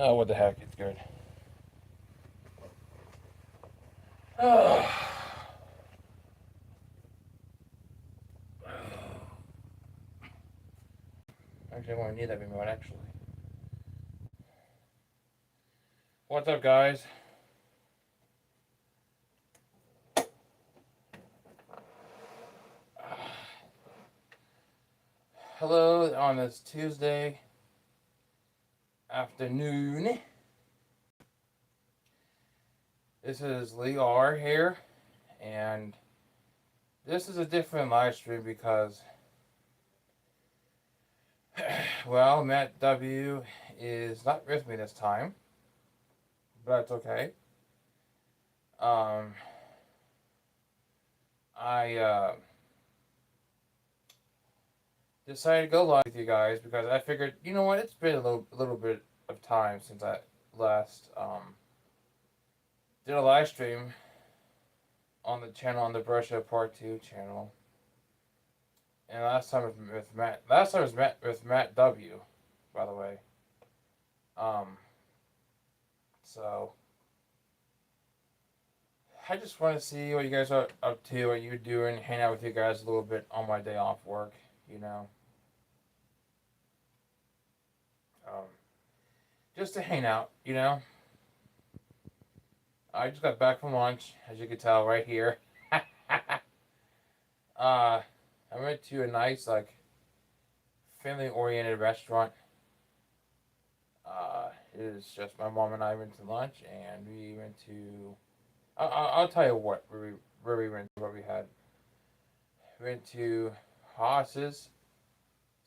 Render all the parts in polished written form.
Oh, what the heck? It's good. Oh. Actually, I want to need that remote, actually. What's up, guys? Hello on this Tuesday afternoon. This is Lee R here, and this is a different live stream because, well, Matt W is not with me this time, but that's okay. I decided to go live with you guys because I figured, you know what, it's been a little bit of time since I last did a live stream on the channel, on the Brush Show Part 2 channel. And last time with Matt. Last time was with Matt W, by the way. So I just want to see what you guys are up to, what you're doing, hang out with you guys a little bit on my day off work, you know. Um, just to hang out, you know. I just got back from lunch, as you can tell right here. I went to a nice, like, family-oriented restaurant. It is just my mom and I went to lunch, and we went to. I'll tell you where we went, what we had. We went to Haas's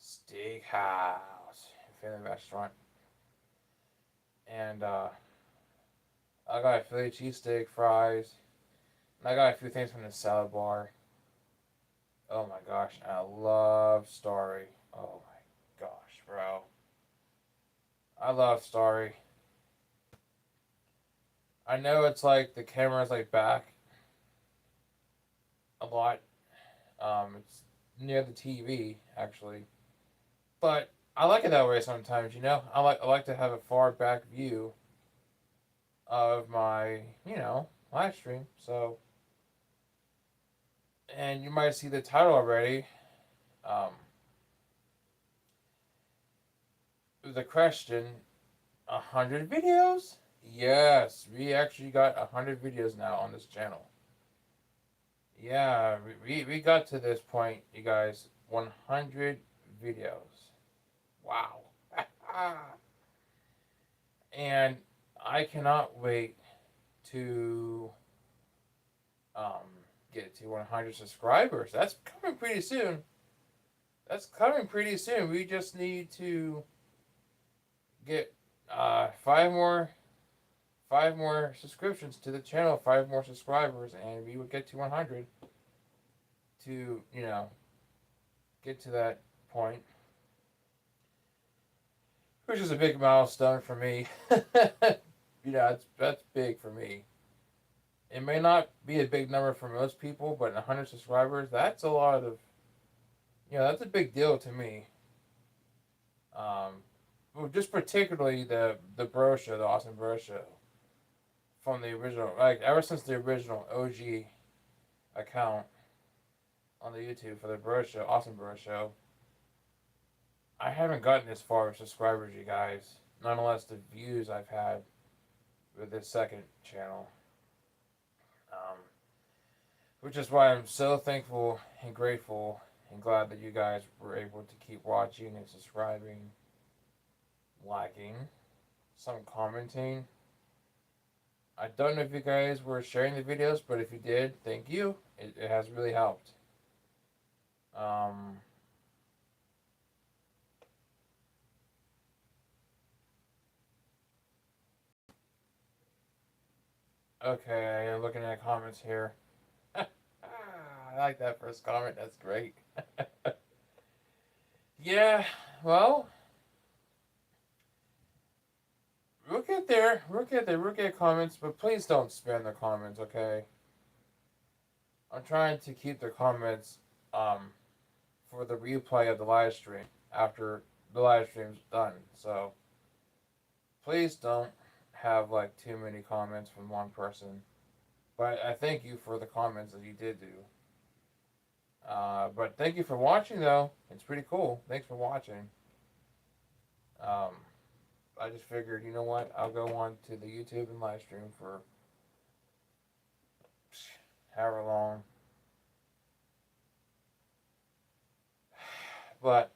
Steakhouse, family restaurant, and I got a Philly cheesesteak, fries, and I got a few things from the salad bar. Oh my gosh, I love Starry. Oh my gosh, bro. I love Starry. I know it's like the camera's like back a lot. It's near the TV actually, but I like it that way sometimes. You know, I like to have a far back view of my live stream. So, and you might see the title already. Um, the question: 100 videos? Yes, we actually got 100 videos now on this channel. Yeah, we got to this point, you guys. 100 videos. Wow. And I cannot wait to um, get to 100 subscribers. That's coming pretty soon. That's coming pretty soon. We just need to get five more subscriptions to the channel, five more subscribers, and we would get to 100 to get to that point, which is a big milestone for me. That's big for me. It may not be a big number for most people, but 100 subscribers, that's a lot of, that's a big deal to me. Well, just particularly the Bro Show, the Awesome Bro Show, from the original, like ever since the original OG account on the YouTube for the Bro Show, Awesome Bro Show, I haven't gotten this far with subscribers, you guys. Nonetheless, the views I've had with this second channel. Um, which is why I'm so thankful and grateful and glad that you guys were able to keep watching and subscribing, liking, some commenting. I don't know if you guys were sharing the videos, but if you did, thank you. It has really helped. Um, okay, I'm looking at comments here. I like that first comment. That's great. Yeah, well, we'll get there. We'll get there. We'll get comments, but please don't spam the comments, okay? I'm trying to keep the comments um, for the replay of the live stream after the live stream's done. So please don't have like too many comments from one person. But I thank you for the comments that you did do. But thank you for watching, though. It's pretty cool. Thanks for watching. Um, I just figured, you know what? I'll go on to the YouTube and live stream for however long. But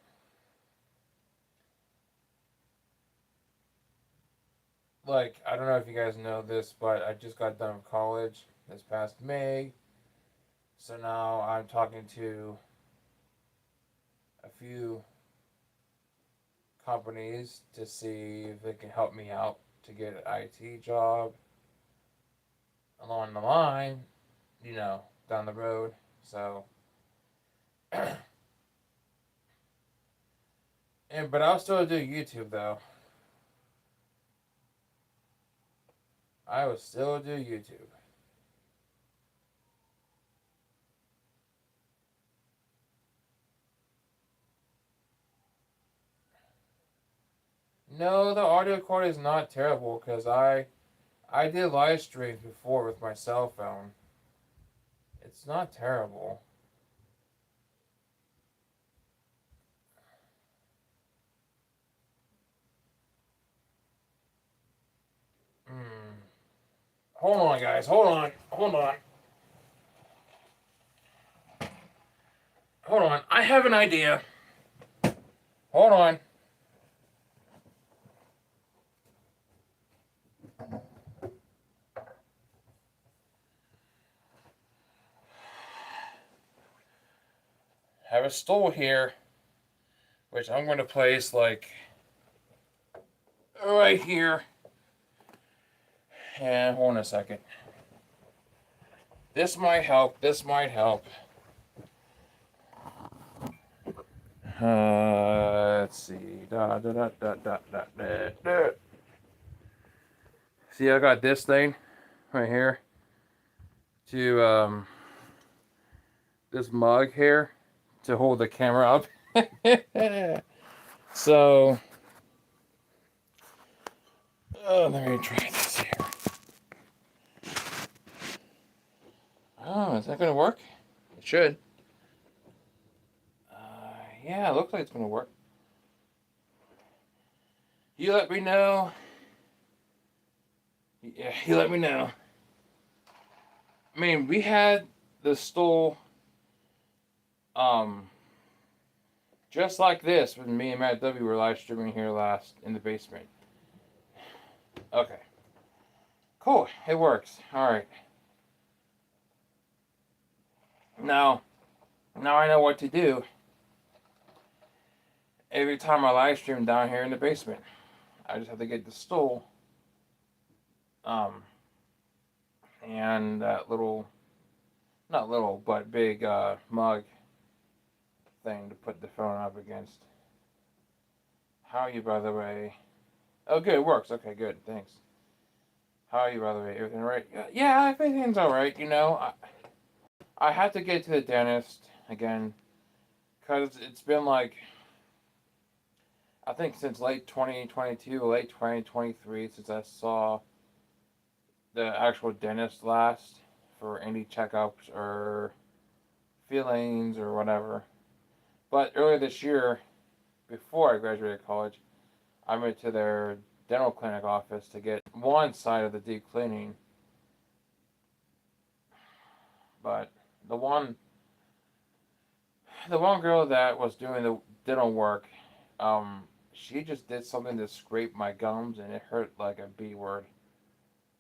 like, I don't know if you guys know this, but I just got done with college this past May. So now I'm talking to a few companies to see if they can help me out to get an IT job along the line, down the road. So, but I'll still do YouTube though. I will still do YouTube. No, the audio quality is not terrible because I did live streams before with my cell phone. It's not terrible. Hmm. Hold on, guys. Hold on. Hold on. Hold on. I have an idea. Hold on. I have a stool here, which I'm going to place like right here. And hold on a second. This might help. This might help. Let's see. Da, da, da, da, da, da, da, da. See, I got this thing right here to this mug here to hold the camera up. So, let me try this here. Oh, is that gonna work? It should. Yeah, it looks like it's gonna work. You let me know. Yeah, you let me know. I mean, we had the stool, just like this when me and Matt W were live streaming here last in the basement. Okay. Cool. It works. All right. Now I know what to do every time I live stream down here in the basement. I just have to get the stool, and that little, not little, but big mug thing to put the phone up against. How are you, by the way? Oh, good. It works. Okay, good. Thanks. How are you, by the way? Everything all right? Yeah, everything's all right. I had to get to the dentist again because it's been like, I think since late 2022, late 2023, since I saw the actual dentist last for any checkups or fillings or whatever. But earlier this year, before I graduated college, I went to their dental clinic office to get one side of the deep cleaning. But the one girl that was doing the dental work, she just did something to scrape my gums and it hurt like a B word.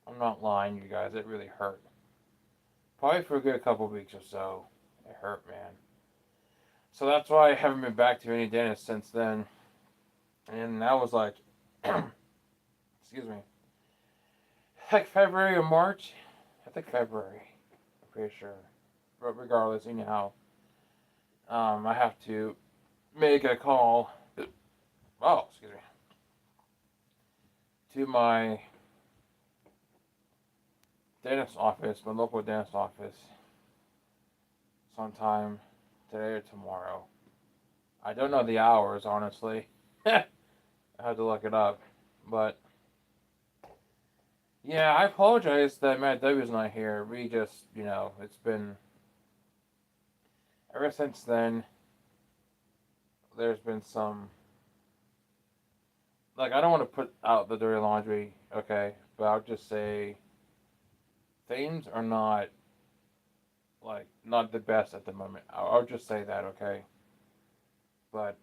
I'm not lying, you guys. It really hurt. Probably for a good couple weeks or so. It hurt, man. So that's why I haven't been back to any dentist since then. And that was like, excuse me, like February or March. I think February. I'm pretty sure. But regardless, anyhow, I have to make a call. Oh, excuse me. To my dentist office, my local dentist office, sometime today or tomorrow. I don't know the hours, honestly. I had to look it up, but Yeah, I apologize that Matt W's not here. We just, it's been ever since then. There's been some like I don't want to put out the dirty laundry, okay, but I'll just say things are not the best at the moment. I'll just say that, okay. But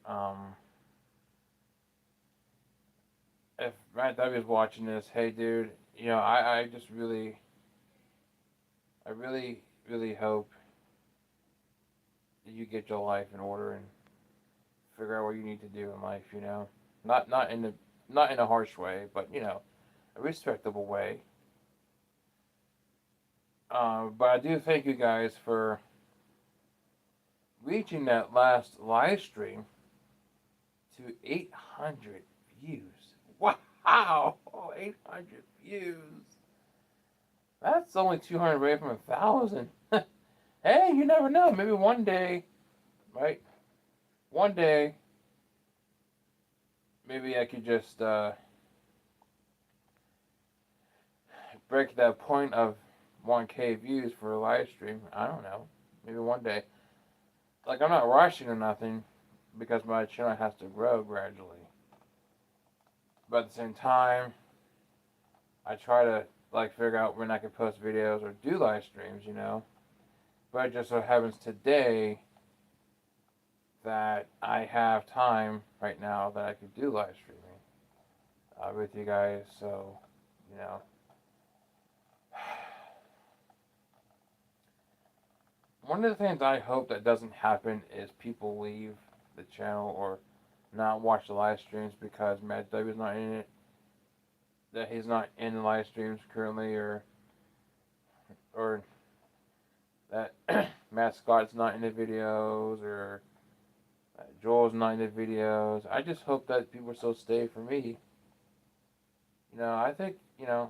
if Matt W is watching this, hey dude, I just really hope that you get your life in order and figure out what you need to do in life. Not in a harsh way, but a respectable way. But I do thank you guys for reaching that last live stream to 800 views. Wow, 800 views. That's only 200 away from 1,000. Hey, you never know. Maybe one day, right? One day, maybe I could just break that point of 1K views for a live stream. I don't know. Maybe one day. Like, I'm not rushing or nothing because my channel has to grow gradually. But at the same time, I try to, like, figure out when I can post videos or do live streams. But it just so happens today that I have time right now that I could do live streaming with you guys. So, you know. One of the things I hope that doesn't happen is people leave the channel or not watch the live streams because Matt W is not in it. That he's not in the live streams currently, or that Matt Scott's not in the videos, or Joel's not in the videos. I just hope that people still stay for me. I think I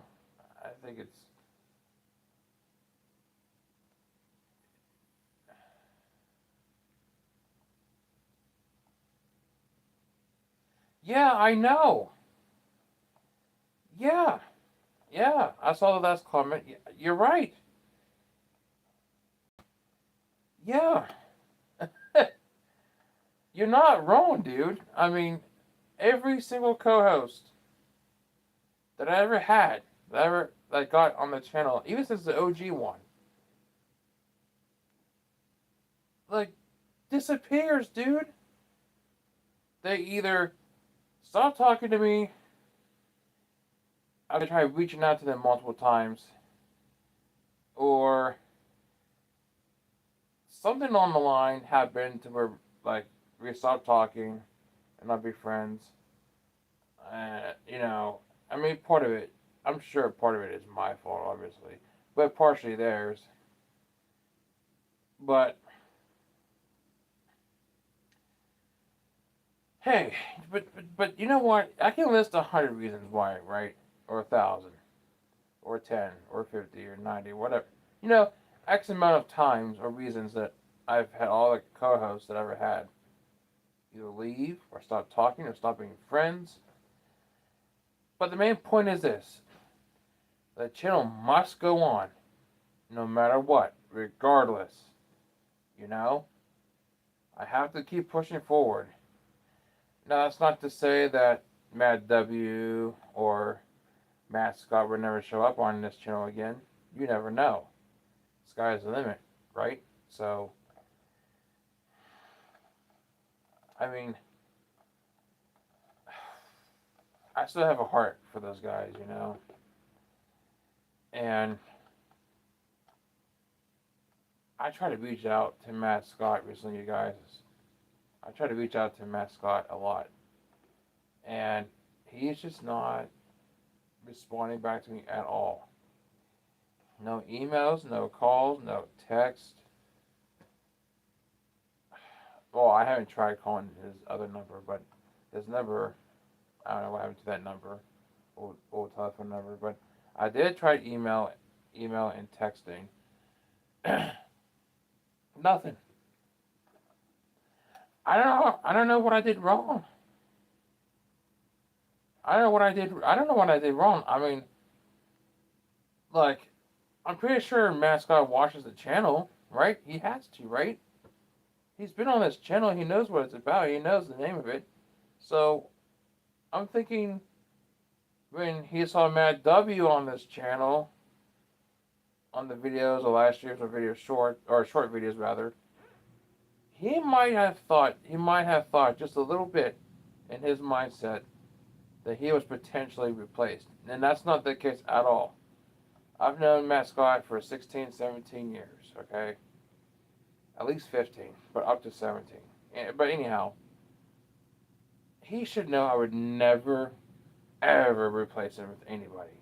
think it's yeah, I know. Yeah, yeah. I saw the last comment. You're right. Yeah. You're not wrong, dude. I mean, every single co-host that I ever had, that got on the channel, even since the OG one, like disappears, dude. They either stop talking to me, I've tried reaching out to them multiple times, or something on the line happened to where like we stopped talking and not be friends. I mean, part of it, I'm sure part of it is my fault, obviously, but partially theirs. But hey, but you know what? I can list 100 reasons why, right? Or 1,000, or 10, or 50, or 90, whatever. You know, X amount of times or reasons that I've had all the co-hosts that I ever had either leave or stop talking or stop being friends. But the main point is this: the channel must go on, no matter what, regardless. You know, I have to keep pushing forward. Now, that's not to say that Matt W or Matt Scott would never show up on this channel again. You never know. Sky's the limit, right? So, I mean, I still have a heart for those guys. And I try to reach out to Matt Scott recently, you guys. I try to reach out to Matt Scott a lot. And he's just not responding back to me at all. No emails, no calls, no text. Well, I haven't tried calling his other number, but his number, I don't know what happened to that number, old telephone number. But I did try email and texting. Nothing. I don't know. I don't know what I did wrong. I don't know what I did. I don't know what I did wrong. I mean, Like, I'm pretty sure Mascot watches the channel, right? He has to, right? He's been on this channel. He knows what it's about. He knows the name of it. So I'm thinking when he saw Matt W on this channel, on the videos of last year's short videos rather, he might have thought just a little bit in his mindset that he was potentially replaced. And that's not the case at all. I've known Matt Scott for 16, 17 years, okay? At least 15, but up to 17. But anyhow, he should know I would never, ever replace him with anybody.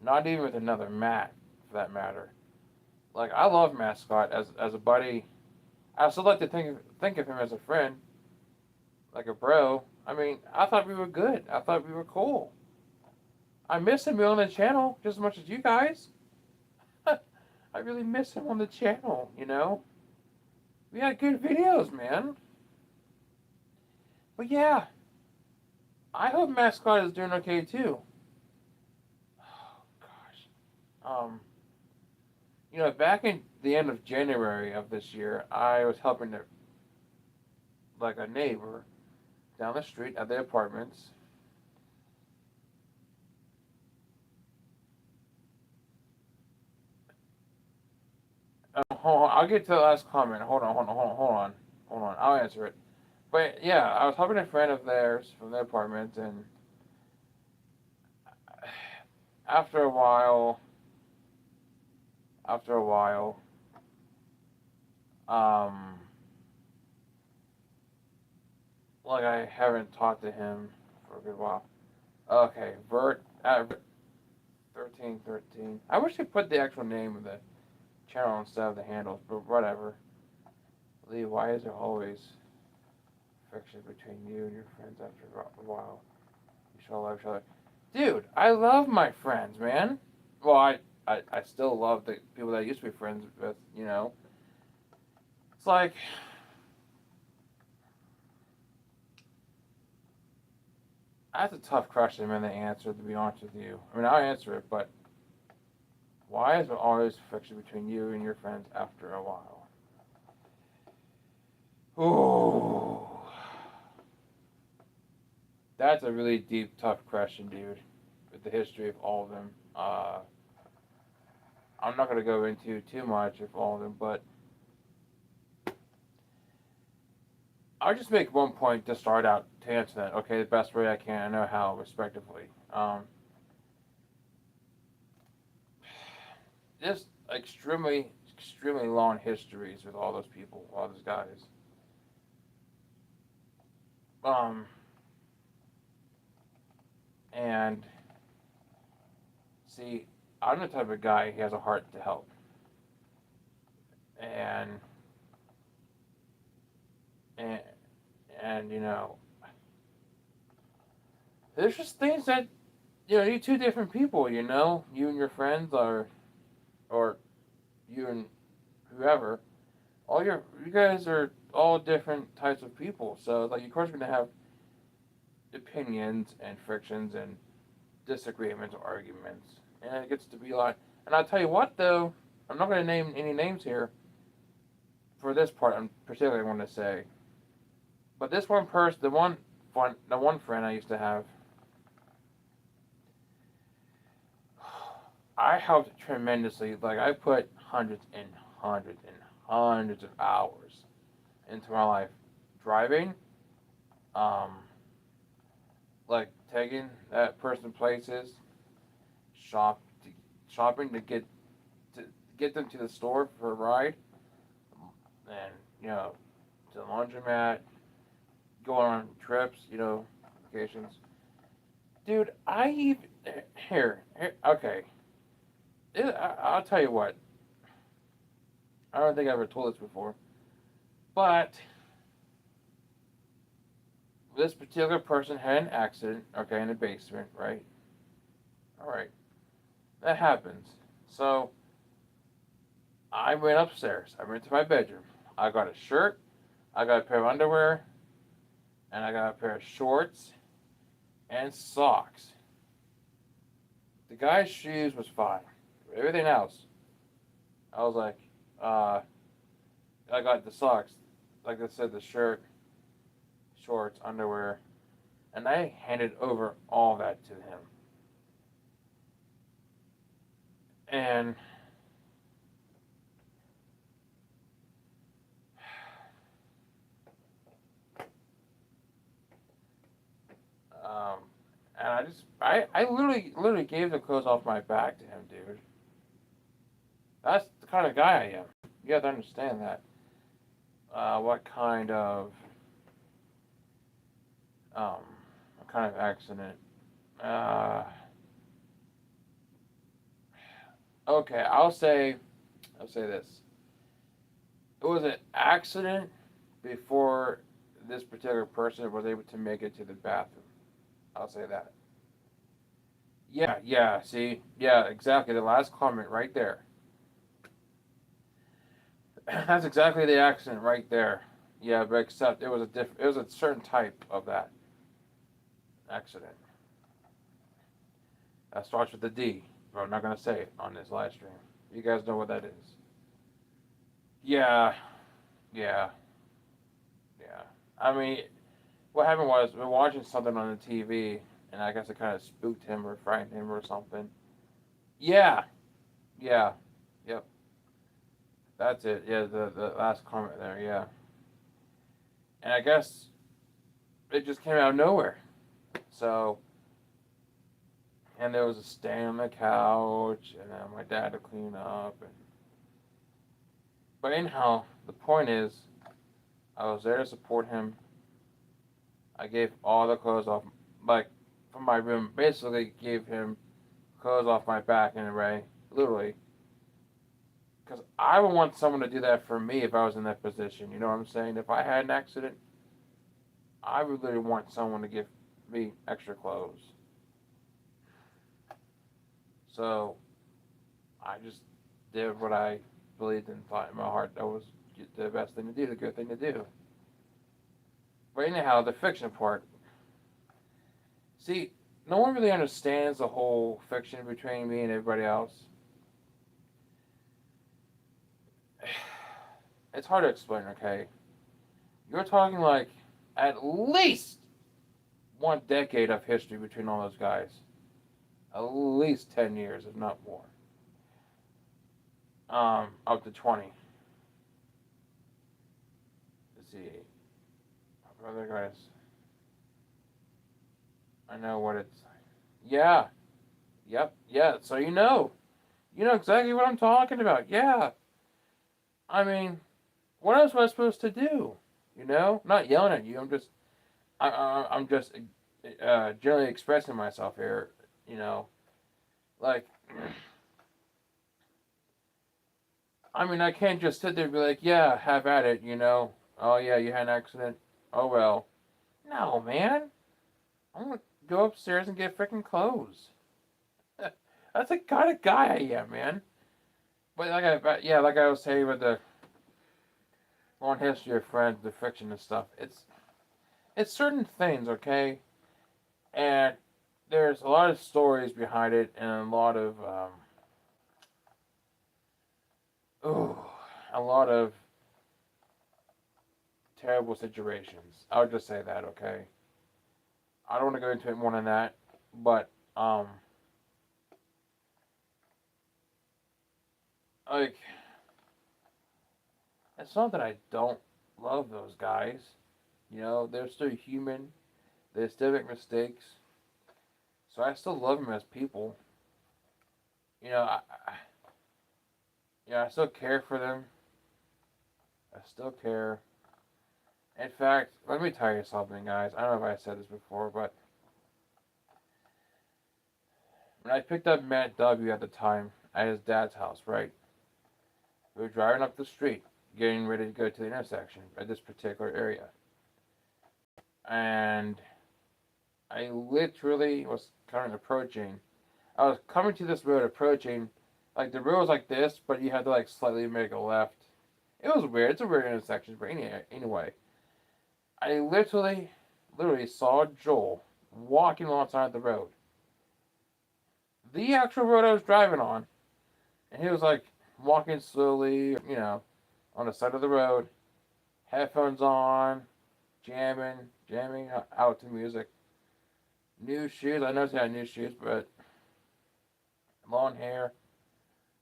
Not even with another Matt, for that matter. Like, I love Matt Scott as a buddy. I still like to think of him as a friend, like a bro. I mean, I thought we were good. I thought we were cool. I miss him on the channel just as much as you guys. I really miss him on the channel, you know? We had good videos, man. But yeah, I hope Mascot is doing okay too. Oh gosh. Back in the end of January of this year, I was helping a neighbor down the street at the apartments. Hold on, I'll get to the last comment. Hold on. I'll answer it. But yeah, I was helping a friend of theirs from the apartment, and after a while, after a while, um, like I haven't talked to him for a good while. Okay, Vert at 1313. I wish they put the actual name of the channel instead of the handles, but whatever. Lee, why is there always friction between you and your friends after a while? You should love each other. Dude, I love my friends, man. Well, I still love the people that I used to be friends with, you know. It's like, that's a tough question, man, to answer, to be honest with you. I mean, I'll answer it, but why is there always friction between you and your friends after a while? Ooh. That's a really deep, tough question, dude, with the history of all of them. I'm not going to go into too much of all of them, but I'll just make one point to start out to answer that, okay, the best way I can. I know how, respectively. Just extremely, extremely long histories with all those people, all those guys. Um, and see, I'm the type of guy who has a heart to help. And, and, and there's just things that, you two different people, you and your friends or you and whoever, you guys are all different types of people. So like, of course, you're gonna have opinions and frictions and disagreements or arguments, and it gets to be like. And I'll tell you what, though, I'm not gonna name any names here. For this part, I'm particularly want to say, but this one person, the one friend I used to have, I helped tremendously. Like, I put hundreds and hundreds and hundreds of hours into my life, driving, um, like taking that person places, shop, shopping to get them to the store for a ride, and to the laundromat, going on trips, vacations. Dude, I even here, okay. I'll tell you what. I don't think I ever told this before, but this particular person had an accident, okay, in the basement, right? All right, that happens. So I went upstairs. I went to my bedroom. I got a shirt, I got a pair of underwear, and I got a pair of shorts and socks. The guy's shoes was fine. Everything else, I was like, uh, I got the socks, like I said, the shirt, shorts, underwear, and I handed over all that to him. And um, I literally gave the clothes off my back to him, dude. That's the kind of guy I am. You have to understand that. What kind of um, what kind of accident? Uh, okay, I'll say this. It was an accident before this particular person was able to make it to the bathroom. I'll say that. Yeah, yeah. See, yeah, exactly. The last comment right there. That's exactly the accident right there. Yeah, but except it was a certain type of that accident. That starts with a D, but I'm not gonna say it on this live stream. You guys know what that is. Yeah, yeah, yeah. I mean, what happened was we're watching something on the TV, and I guess it kind of spooked him or frightened him or something. Yeah, yeah, yep. That's it. Yeah, the last comment there. Yeah, and I guess it just came out of nowhere. So, and there was a stain on the couch, and then my dad to clean up. But anyhow, the point is, I was there to support him. I gave all the clothes off, like, from my room. Basically, gave him clothes off my back in a way, literally. Because I would want someone to do that for me if I was in that position. You know what I'm saying? If I had an accident, I would literally want someone to give me extra clothes. So I just did what I believed and thought in my heart that was the best thing to do, the good thing to do. But anyhow, the fiction part. See, no one really understands the whole fiction between me and everybody else. It's hard to explain, okay? You're talking like at least 1 decade of history between all those guys. At least 10 years, if not more. Up to 20. Let's see. Other guys. I know what it's. Yeah. Yep. Yeah. So you know. You know exactly what I'm talking about. Yeah. I mean, what else was I supposed to do? You know? I'm not yelling at you. I'm just generally expressing myself here. You know? Like, I mean, I can't just sit there and be like, yeah, have at it, you know? Oh, yeah, you had an accident. Oh, well. No, man. I'm gonna go upstairs and get freaking clothes. That's the kind of guy I am, man. But like I was saying with the long history of friends, the fiction and stuff. It's certain things, okay, and there's a lot of stories behind it, and ooh, a lot of terrible situations. I would just say that, okay. I don't want to go into it more than that, but like it's not that I don't love those guys. You know, they're still human. They still make mistakes. So I still love them as people. You know, I still care for them. I still care. In fact, let me tell you something, guys. I don't know if I said this before, but when I picked up Matt W. at the time at his dad's house, right? We were driving up the street, getting ready to go to the intersection at this particular area. And I literally was kind of approaching. I was coming to this road, approaching. Like, the road was like this, but you had to, like, slightly make a left. It was weird. It's a weird intersection, but anyway. I literally saw Joel walking alongside the road. The actual road I was driving on, And he was like walking slowly, on the side of the road, headphones on, jamming out to music. New shoes. I noticed he had new shoes, but long hair.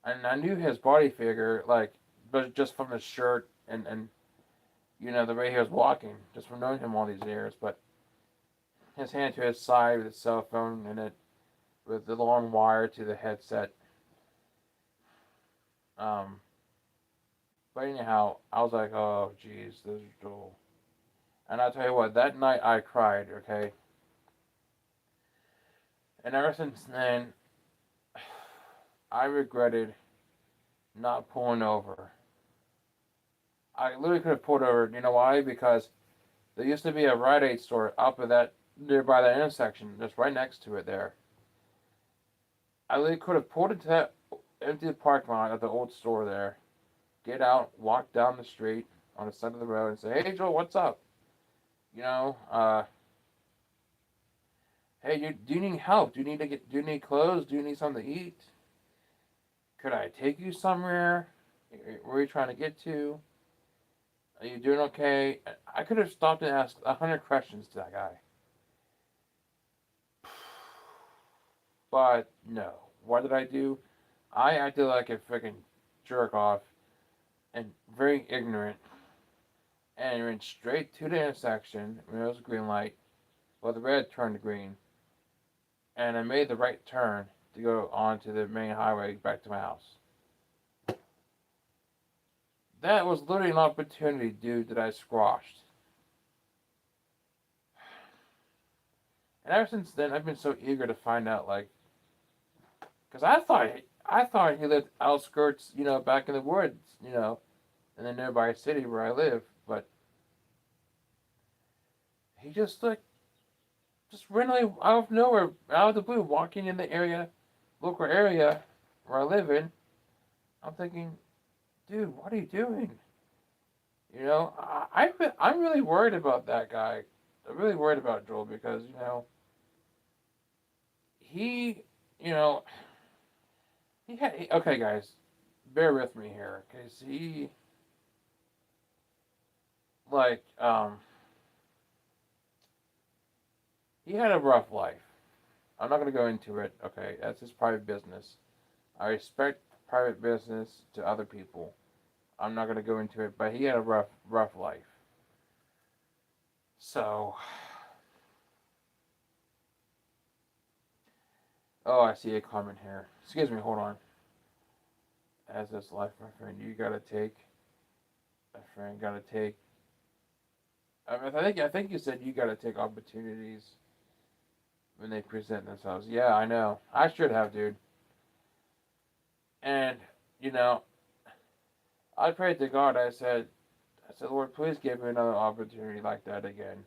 And I knew his body figure, like, but just from his shirt and the way he was walking, just from knowing him all these years. But his hand to his side with his cell phone in it, with the long wire to the headset. Um, but anyhow, I was like, oh, jeez, this is Joel. And I tell you what, that night I cried, okay? And ever since then, I regretted not pulling over. I literally could have pulled over. You know why? Because there used to be a Rite Aid store up at that nearby that intersection, just right next to it there. I literally could have pulled into that empty parking lot at the old store there, get out, walk down the street on the side of the road, and say, "Hey, Joel, what's up? You know, hey, do you need help? Do you need clothes? Do you need something to eat? Could I take you somewhere? Where are you trying to get to? Are you doing okay?" I could have stopped and asked 100 questions to that guy. But no. What did I do? I acted like a freaking jerk off and very ignorant and went straight to the intersection when it was a green light. Well, the red turned green, and I made the right turn to go onto the main highway back to my house. That was literally an opportunity, dude, that I squashed. And ever since then, I've been so eager to find out, like, because I thought he lived outskirts, back in the woods, in the nearby city where I live. But he just randomly out of nowhere, out of the blue, walking in the local area where I live in. I'm thinking, dude, what are you doing? I'm really worried about that guy. I'm really worried about Joel because he, you know, okay, guys, bear with me here, because like, he had a rough life. I'm not gonna go into it. Okay, that's his private business. I respect private business to other people. I'm not gonna go into it, but he had a rough life. So, oh, I see a comment here. Excuse me, hold on. As this life, my friend, you gotta take. My friend, gotta take. I think you said you gotta take opportunities when they present themselves. Yeah, I know. I should have, dude. And you know, I prayed to God. I said, Lord, please give me another opportunity like that again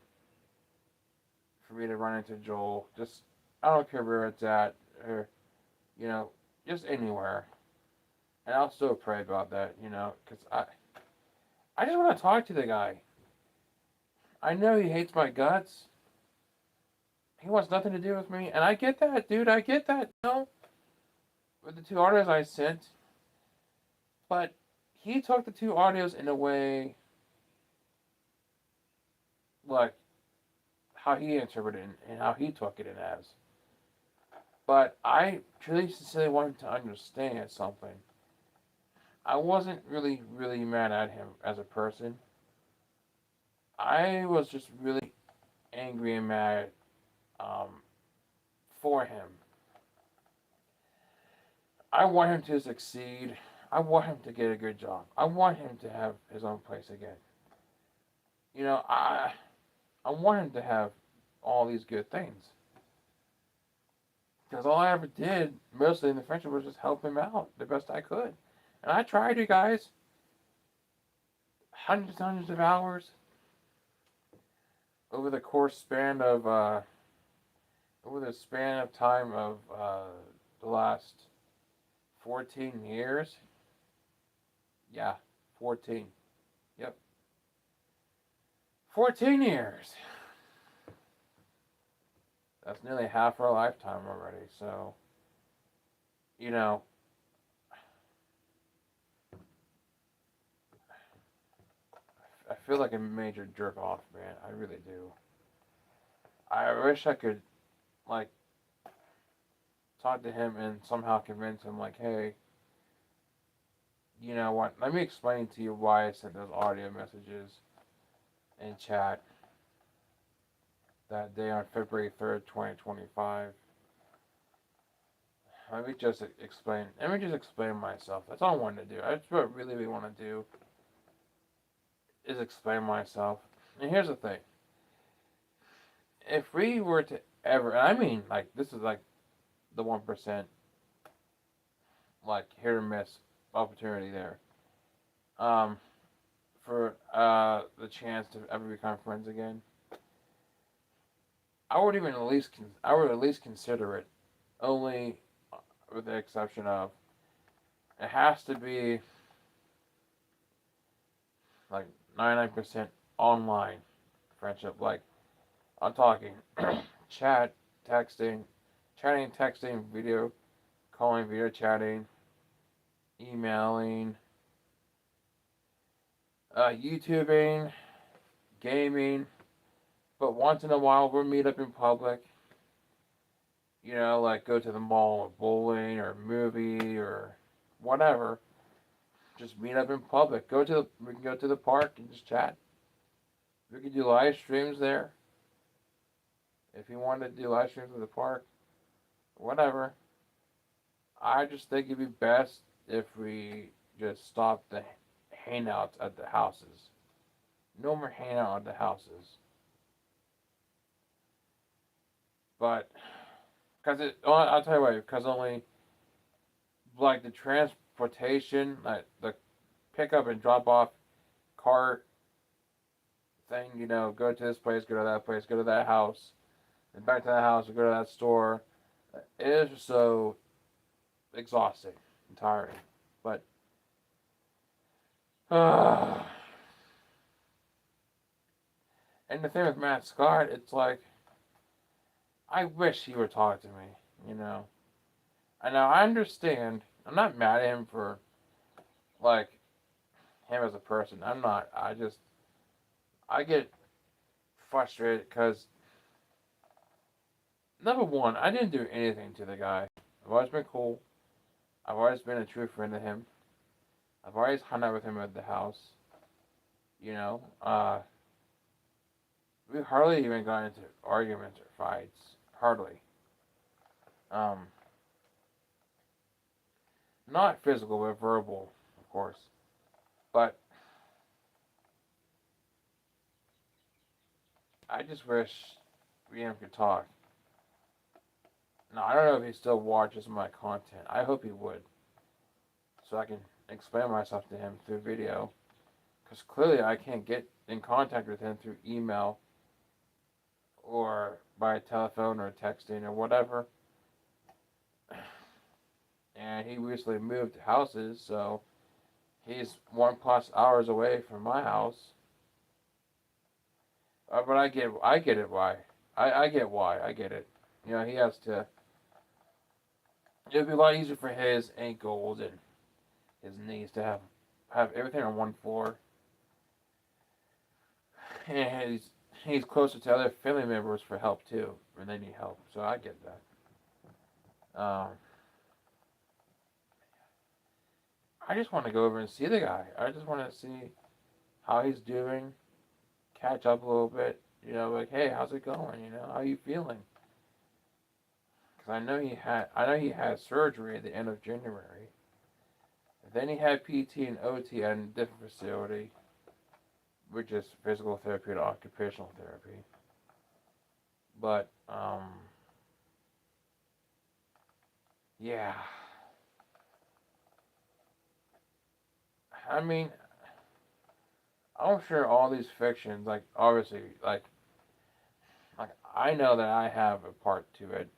for me to run into Joel. Just I don't care where it's at, or you know, just anywhere. And I'll still pray about that, because I just want to talk to the guy. I know he hates my guts. He wants nothing to do with me, and I get that, dude. I get that. With the two audios I sent, but he took the two audios in a way like how he interpreted it and how he took it in as. But I truly sincerely wanted to understand something. I wasn't really, really mad at him as a person. I was just really angry and mad um, for him. I want him to succeed. I want him to get a good job. I want him to have his own place again. I want him to have all these good things. Because all I ever did, mostly in the friendship, was just help him out the best I could. And I tried, you guys, hundreds of hours over the course span of over the span of time of the last 14 years. Yeah, 14. Yep, 14 years. That's nearly half our lifetime already. So, you know, I feel like a major jerk off, man. I really do. I wish I could like talk to him and somehow convince him, like, hey, you know what? Let me explain to you why I sent those audio messages in chat that day on February 3rd, 2025. Let me just explain. Let me just explain myself. That's all I wanted to do. That's what I really want to do is explain myself. And here's the thing: if we were to ever, and I mean, like, this is like the 1%, like hit or miss opportunity there, um, for the chance to ever become friends again. I would at least consider it, only with the exception of it has to be like 99% online friendship. Like I'm talking chat, texting, texting, video calling, video chatting, emailing, YouTubing, gaming. But once in a while, we'll meet up in public. You know, like go to the mall or bowling or movie or whatever. Just meet up in public. We can go to the park and just chat. We can do live streams there. If you want to do live streams in the park, whatever. I just think it'd be best if we just stop the hangouts at the houses. No more hangout at the houses. But because I'll tell you why. Because only like the transportation, like the pickup and drop off car thing. You know, go to this place, go to that place, go to that house, and back to that house, or go to that store. It is just so exhausting and tiring. But and the thing with Matt Scott, it's like I wish he would talk to me. You know, I know I understand. I'm not mad at him for like him as a person. I'm not. I get frustrated because number one, I didn't do anything to the guy. I've always been cool. I've always been a true friend to him. I've always hung out with him at the house. You know, we hardly even got into arguments or fights. Hardly. Um, Not physical, but verbal, of course. But I just wish we could talk. Now, I don't know if he still watches my content. I hope he would. So I can explain myself to him through video. Because clearly I can't get in contact with him through email or by telephone or texting or whatever. And he recently moved houses, so he's 1+ hours away from my house. But I get it why. I get why. I get it. You know, he has to. It'd be a lot easier for his ankles and his knees to have everything on one floor, and he's closer to other family members for help too when they need help. So I get that. I just want to go over and see the guy. I just want to see how he's doing, catch up a little bit. You know, like, hey, how's it going? You know, how are you feeling? Because I know he had surgery at the end of January. Then he had PT and OT at a different facility, which is physical therapy and occupational therapy. But yeah. I mean, I'm sure all these fictions, like obviously, like I know that I have a part to it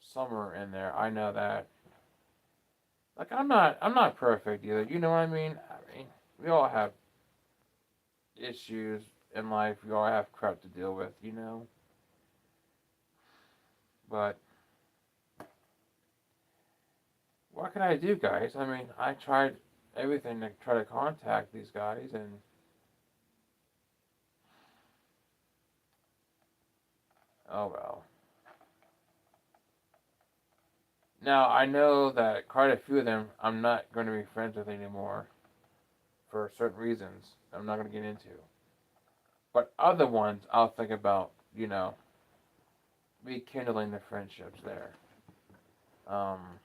somewhere in there. I know that. Like I'm not perfect either. You know what I mean? I mean, we all have issues in life. We all have crap to deal with. You know. But what can I do, guys? I mean, I tried everything to try to contact these guys, and Oh well. Now I know that quite a few of them I'm not going to be friends with anymore for certain reasons I'm not going to get into. But other ones I'll think about, rekindling the friendships there. Um,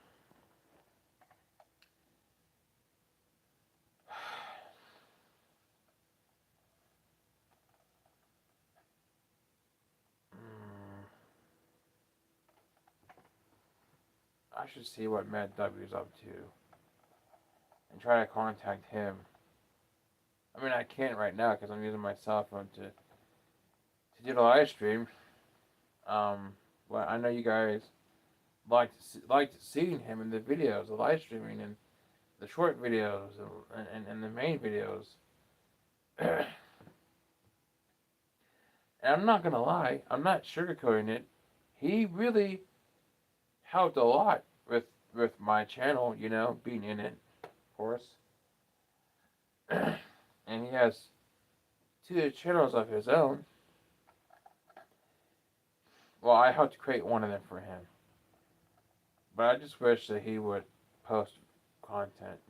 mm, I should see what Matt W is up to and try to contact him. I mean, I can't right now because I'm using my cell phone to do the live stream. Well, I know you guys liked seeing him in the videos, the live streaming, and the short videos, and the main videos. And I'm not gonna lie, I'm not sugarcoating it. He really helped a lot with my channel, being in it, of course. And he has two channels of his own. Well, I helped create one of them for him, but I just wish that he would post content,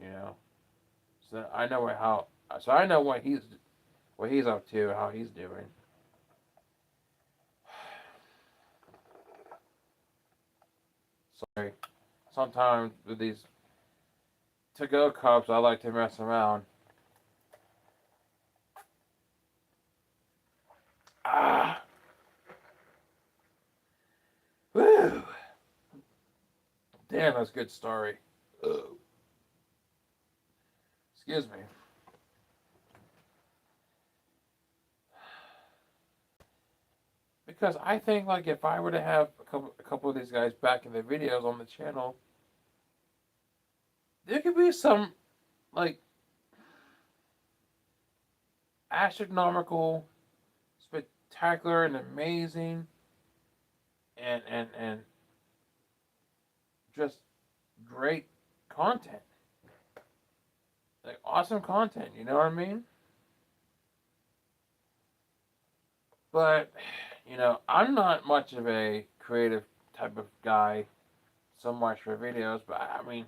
so I know what he's up to, how he's doing. Sorry, sometimes with these to-go cups, I like to mess around. Ah, woo! Damn, that's a good story. Ugh. Excuse me. Because I think like if I were to have a couple of these guys back in their videos on the channel, there could be some like astronomical, spectacular, and amazing, and just great content, like awesome content. You know what I mean? But I'm not much of a creative type of guy, so much for videos. But I mean,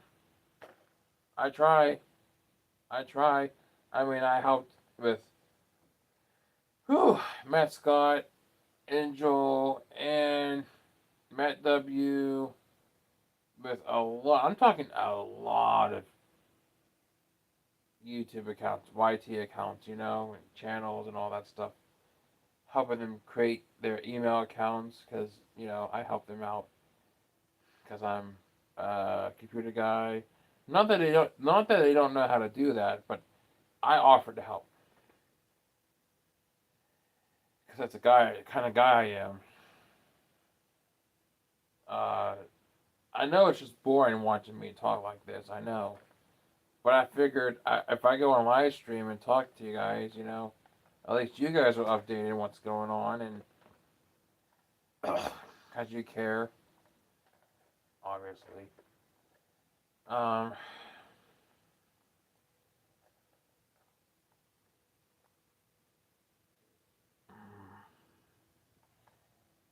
I try. I try. I mean, I helped with Matt Scott, Angel, and Matt W. with a lot. I'm talking a lot of YouTube accounts, YT accounts, and channels and all that stuff. Helping them create their email accounts because I help them out because I'm a computer guy. Not that they don't know how to do that, but I offered to help because that's kind of guy I am. Uh, I know it's just boring watching me talk like this. I know, but I figured if I go on live stream and talk to you guys, at least you guys are updated on what's going on and because you care, obviously. Um,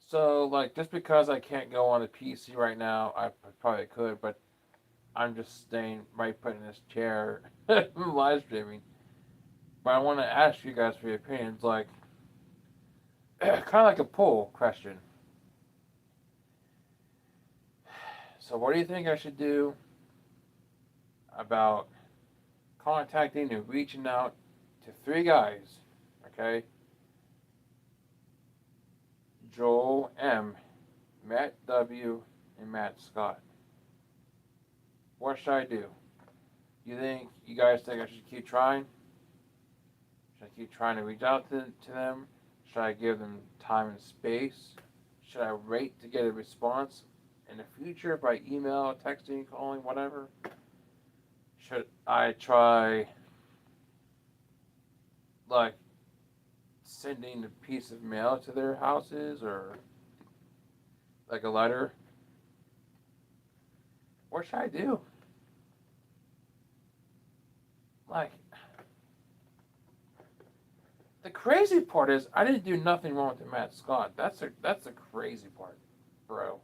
so like just because I can't go on the PC right now, I probably could, but I'm just staying right put in this chair live streaming. But I want to ask you guys for your opinions, like kind of like a poll question. So what do you think I should do about contacting and reaching out to three guys? Okay, Joel M, Matt W, and Matt Scott. What should I do? You guys think I should keep trying? Should I keep trying to reach out to them? Should I give them time and space? Should I wait to get a response in the future by email, texting, calling, whatever? Should I try like sending a piece of mail to their houses or like a letter? What should I do? Like The crazy part is I didn't do nothing wrong with the Matt Scott. That's the crazy part, bro.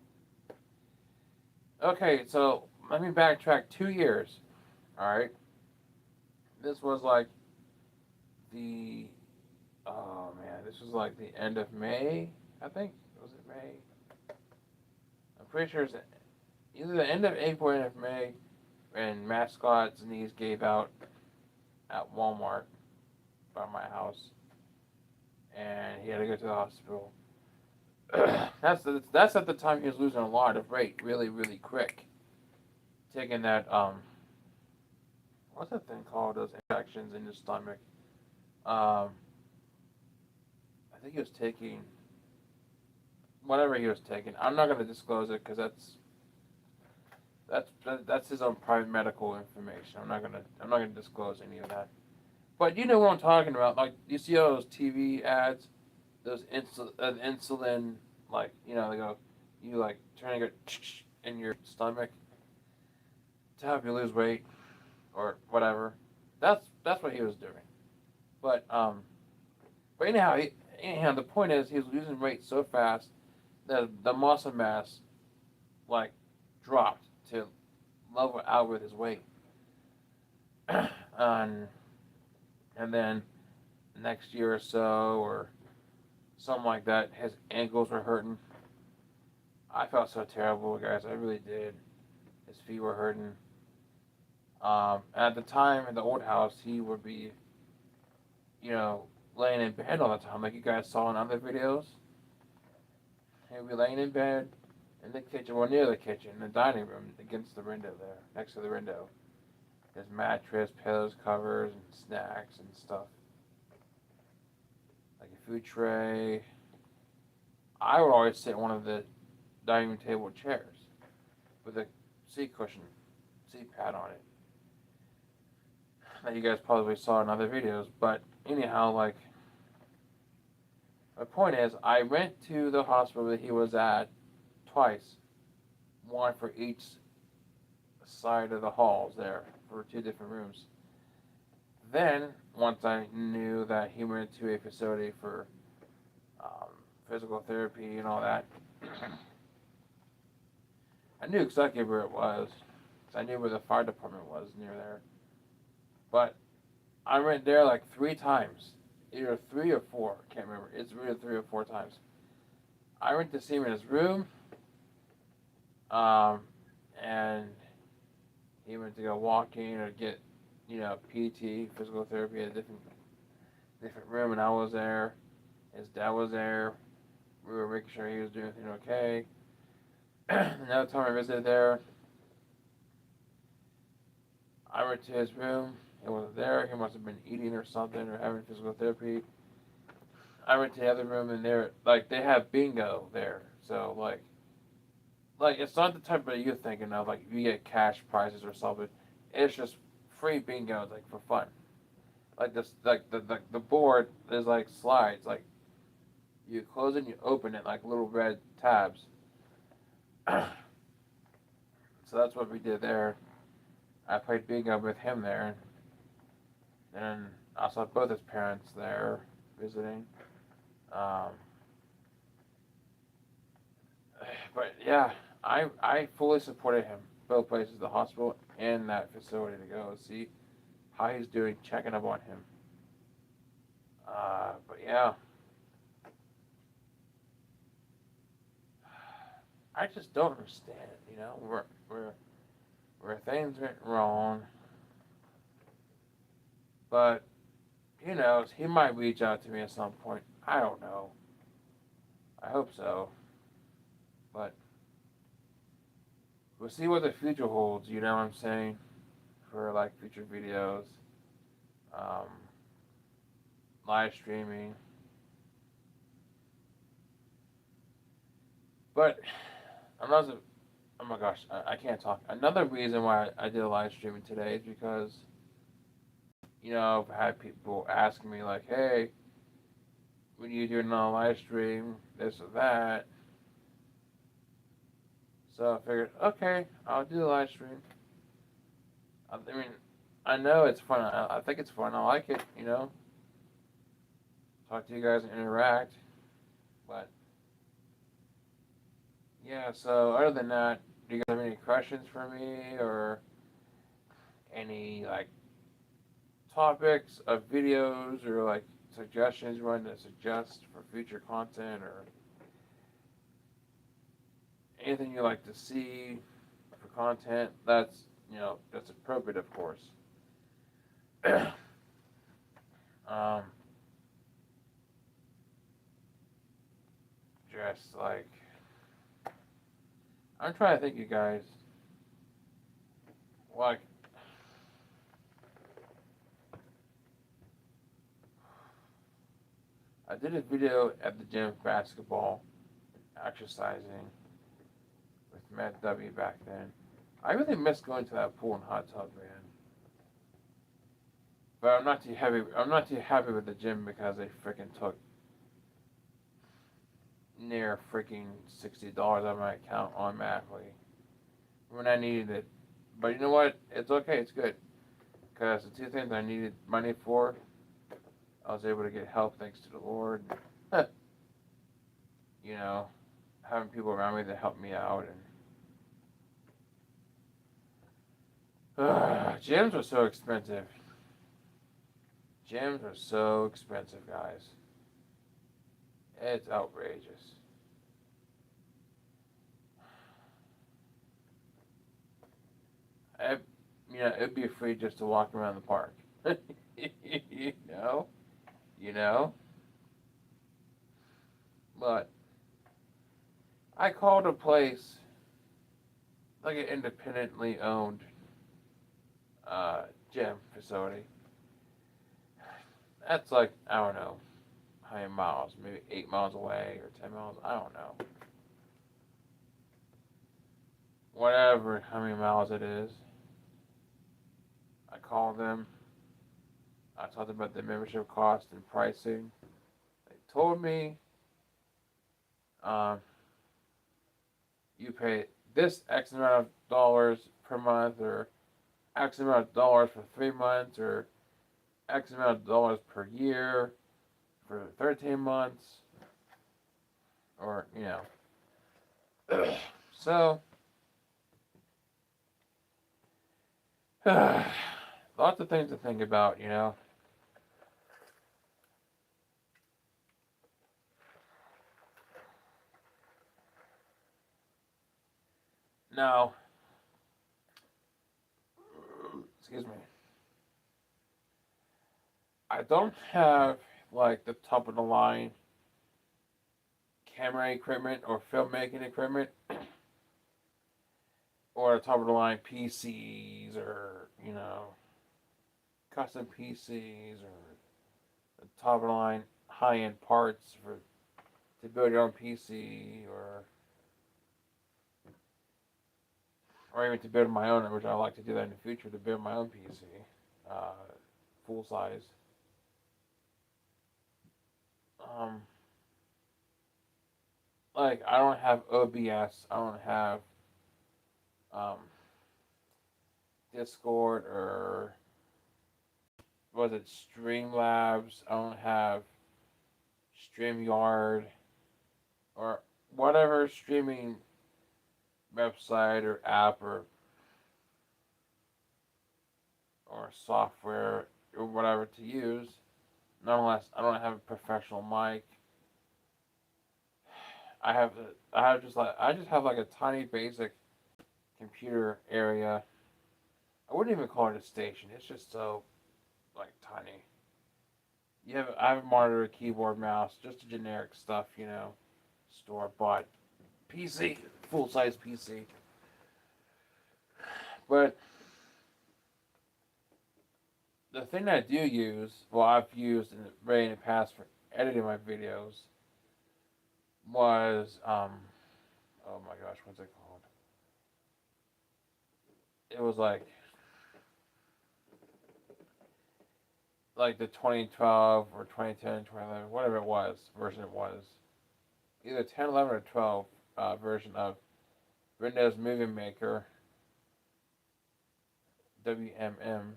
Okay, so let me backtrack 2 years. All right, this was like the oh man, this was like the end of May. I think was it May? I'm pretty sure it's either the end of April or end of May, and Matt Scott's knees gave out at Walmart by my house, and he had to go to the hospital. That's at the time he was losing a lot of weight, really quick. Taking that what's that thing called? Those injections in his stomach. Um, I think he was taking whatever he was taking. I'm not going to disclose it because that's his own private medical information. I'm not gonna disclose any of that. But you know what I'm talking about. Like you see all those TV ads, those insulin, like they go, you like turning it in your stomach to help you lose weight or whatever. That's what he was doing. But but anyhow, the point is he was losing weight so fast that the muscle mass like dropped to level out with his weight, and and then next year or so or something like that, his ankles were hurting. I felt so terrible, guys. I really did. His feet were hurting. At the time in the old house, he would be, you know, laying in bed all the time, like you guys saw in other videos. He'd be laying in bed in the kitchen, or near the kitchen, in the dining room, against the window there, next to the window. His mattress, pillows, covers, and snacks and stuff, like a food tray. I would always sit in one of the dining room table chairs with a seat cushion, seat pad on it, that you guys probably saw in other videos. But anyhow, like my point is, I went to the hospital that he was at twice, one for each side of the halls there for 2 different rooms. Then, once I knew that he went to a facility for um, physical therapy and all that, I knew exactly where it was. I knew where the fire department was near there. But I went there like 3 times, either 3 or 4. I can't remember. It's either 3 or 4 times. I went to see him in his room, and he went to go walking or get, PT, physical therapy, at a different room, and I was there. His dad was there. We were making sure he was doing everything okay. Another time I visited there, I went to his room. He wasn't there. He must have been eating or something or having physical therapy. I went to the other room, and they have bingo there. So like it's not the type of you're thinking of, like you get cash prizes or something. It's just free bingo, like for fun. Like this, like the board is like slides, like you close it and you open it like little red tabs. So that's what we did there. I played bingo with him there, and I saw both his parents there visiting. Um, but yeah, I fully supported him both places, the hospital and that facility, to go see how he's doing, checking up on him. But yeah, I just don't understand. Where things went wrong, but who knows? He might reach out to me at some point. I don't know. I hope so, but we'll see what the future holds. You know what I'm saying? For like future videos, um, live streaming. But another, oh my gosh, I can't talk. Another reason why I did a live streaming today is because I've had people ask me like, "Hey, when you doing a live stream, this or that." So I figured, okay, I'll do the live stream. I mean, I know it's fun. I think it's fun. I like it. talk to you guys and interact. But yeah, so other than that, do you guys have any questions for me or any like topics of videos or like suggestions you want to suggest for future content or anything you like to see for content that's appropriate, of course. um, just like I'm trying to think, you guys. Like I did a video at the gym basketball, exercising with Matt W back then. I really miss going to that pool and hot tub, man. But I'm not too happy. I'm not too happy with the gym because they freaking took near freaking $60 out of my account automatically when I needed it. But you know what? It's okay. It's good because the two things I needed money for, I was able to get help thanks to the Lord. You know, having people around me that help me out and gyms are so expensive. Gyms are so expensive, guys. It's outrageous. I, it'd be free just to walk around the park. you know, you know. But I called a place like an independently owned gym facility. That's like I don't know how many miles, maybe 8 miles away or 10 miles. I don't know. Whatever, how many miles it is. I called them. I talked about the membership cost and pricing. They told me, um, you pay this X amount of dollars per month, or X amount of dollars for 3 months, or X amount of dollars per year for 13 months, or, So, lots of things to think about. Now, excuse me, I don't have like the top of the line camera equipment or filmmaking equipment or the top of the line PCs or, custom PCs or the top of the line high end parts for to build your own PC or even to build my own, which I like to do that in the future, to build my own PC, uh, full size. Um, like I don't have OBS, I don't have um, Discord or was it Streamlabs? I don't have StreamYard or whatever streaming website or app or software or whatever to use. Nonetheless, I don't have a professional mic. I just have like a tiny basic computer area. I wouldn't even call it a station. It's just so like tiny. I have a monitor, a keyboard, mouse, just a generic stuff, store bought PC, full size PC. But the thing that I do use, well, I've used in the past for editing my videos, was oh my gosh, what's it called? It was like the 2012 or 2010, 2011, whatever it was, version it was. Either 10, 11, or 12 version of Windows Movie Maker, WMM,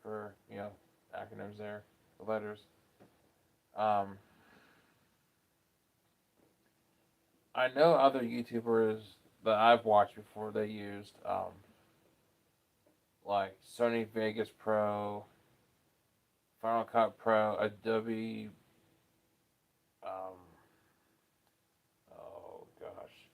for, acronyms there, the letters. Um, I know other YouTubers that I've watched before. They used like Sony Vegas Pro, Final Cut Pro, Adobe. Um, oh gosh,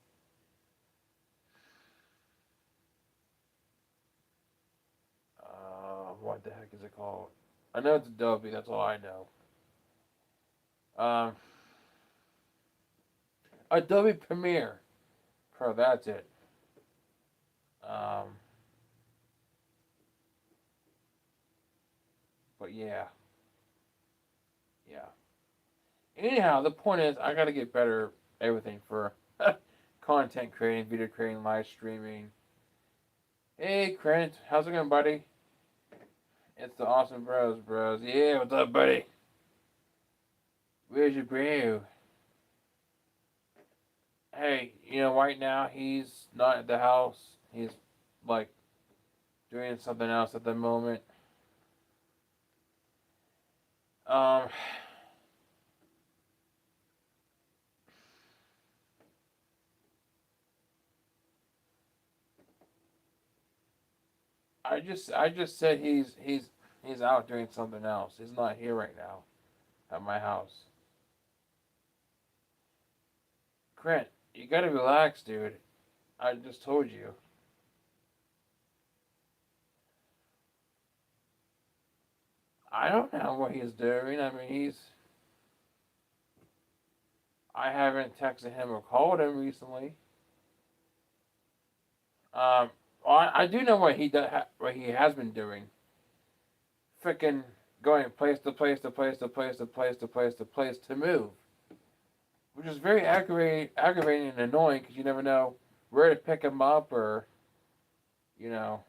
what the heck is it called? I know it's Adobe. That's all I know. Um, Adobe Premiere Pro. That's it. Um, but yeah, yeah. Anyhow, the point is, I gotta get better at everything for content creating, video creating, live streaming. Hey, Krent, how's it going, buddy? It's the Awesome Bros. Yeah, what's up, buddy? Where's your bro? Hey, right now he's not at the house. He's like doing something else at the moment. Um, I just said he's out doing something else. He's not here right now at my house. Krent, you gotta relax, dude. I just told you. I don't know what he's doing. I mean, I haven't texted him or called him recently. Um, I do know what he has been doing. Freaking going place to place to place to place to place to place to place to move, which is very aggravating and annoying because you never know where to pick him up or you know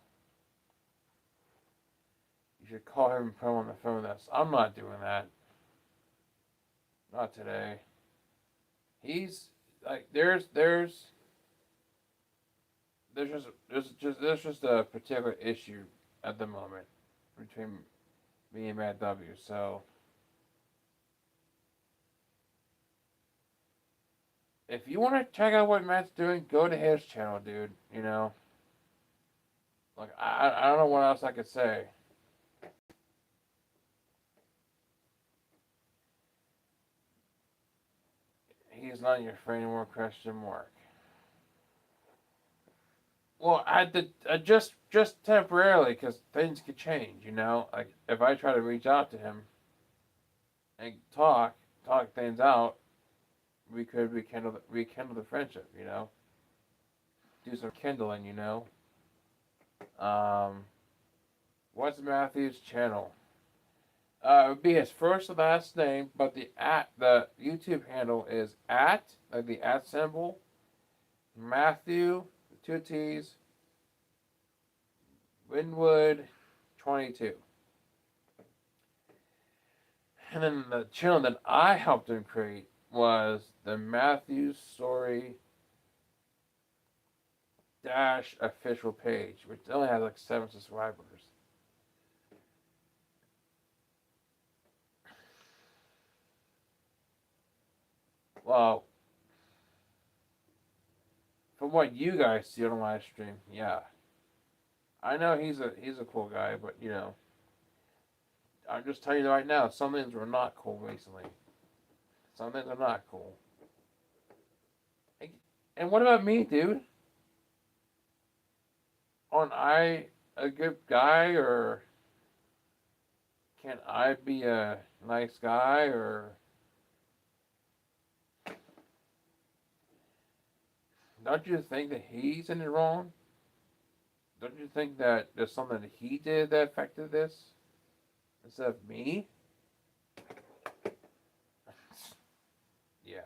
you should call him and put him on the phone with us. I'm not doing that. Not today. He's like there's just a particular issue at the moment between me and Matt W. So if you want to check out what Matt's doing, go to his channel, dude. Like I don't know what else I could say. He's not your friend anymore, question mark. Well, just temporarily because things could change. Like if I try to reach out to him and talk things out, we could rekindle the friendship. Do some kindling. Um, what's Matthew's channel? It would be his first and last name, but the YouTube handle is at like the at symbol Matthew two T's Winwood 22. And then the channel that I helped him create was the Matthew Story Dash official page, which only has like 7 subscribers. Well, from what you guys see on the live stream, yeah, I know he's a cool guy, but I'm just telling you right now, some things were not cool recently. Some things are not cool. And what about me, dude? Aren't I a good guy, or can I be a nice guy, or don't you think that he's in it wrong? Don't you think that there's something that he did that affected this instead of me? Yeah.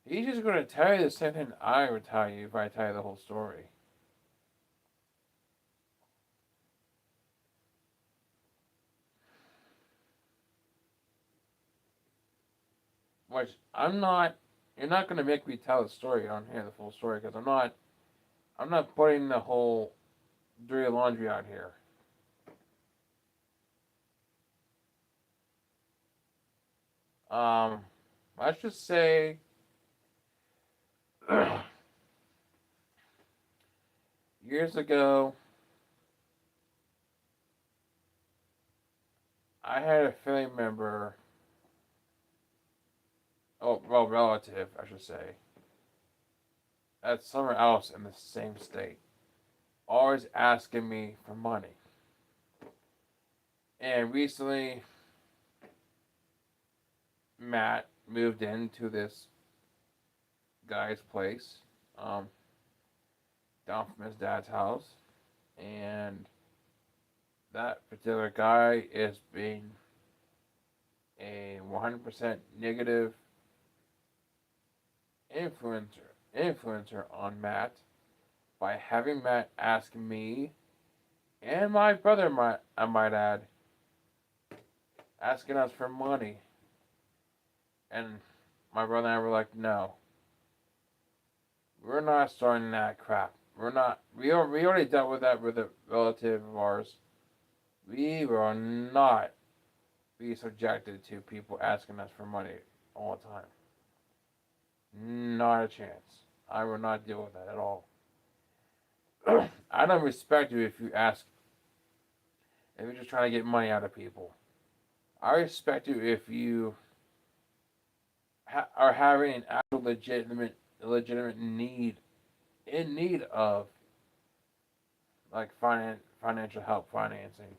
He's just going to tell you the same thing I would tell you if I tell you the whole story. which I'm not. You're not gonna make me tell the story on here, the full story, because I'm not. I'm not putting the whole dirty laundry out here. Um, let's just say years ago, I had a family member, oh, well, relative, I should say, that's somewhere else in the same state, always asking me for money. And recently, Matt moved into this guy's place, um, down from his dad's house, and that particular guy is being a 100% negative influencer on Matt by having Matt ask me and my brother, I might add, asking us for money. And my brother and I were like, no, we're not starting that crap. We're not. We already dealt with that with a relative of ours. We will not be subjected to people asking us for money all the time. Not a chance. I will not deal with that at all. I don't respect you if you ask, if you're just trying to get money out of people. I respect you if you are having an actual legitimate need, in need of like financial help, financing.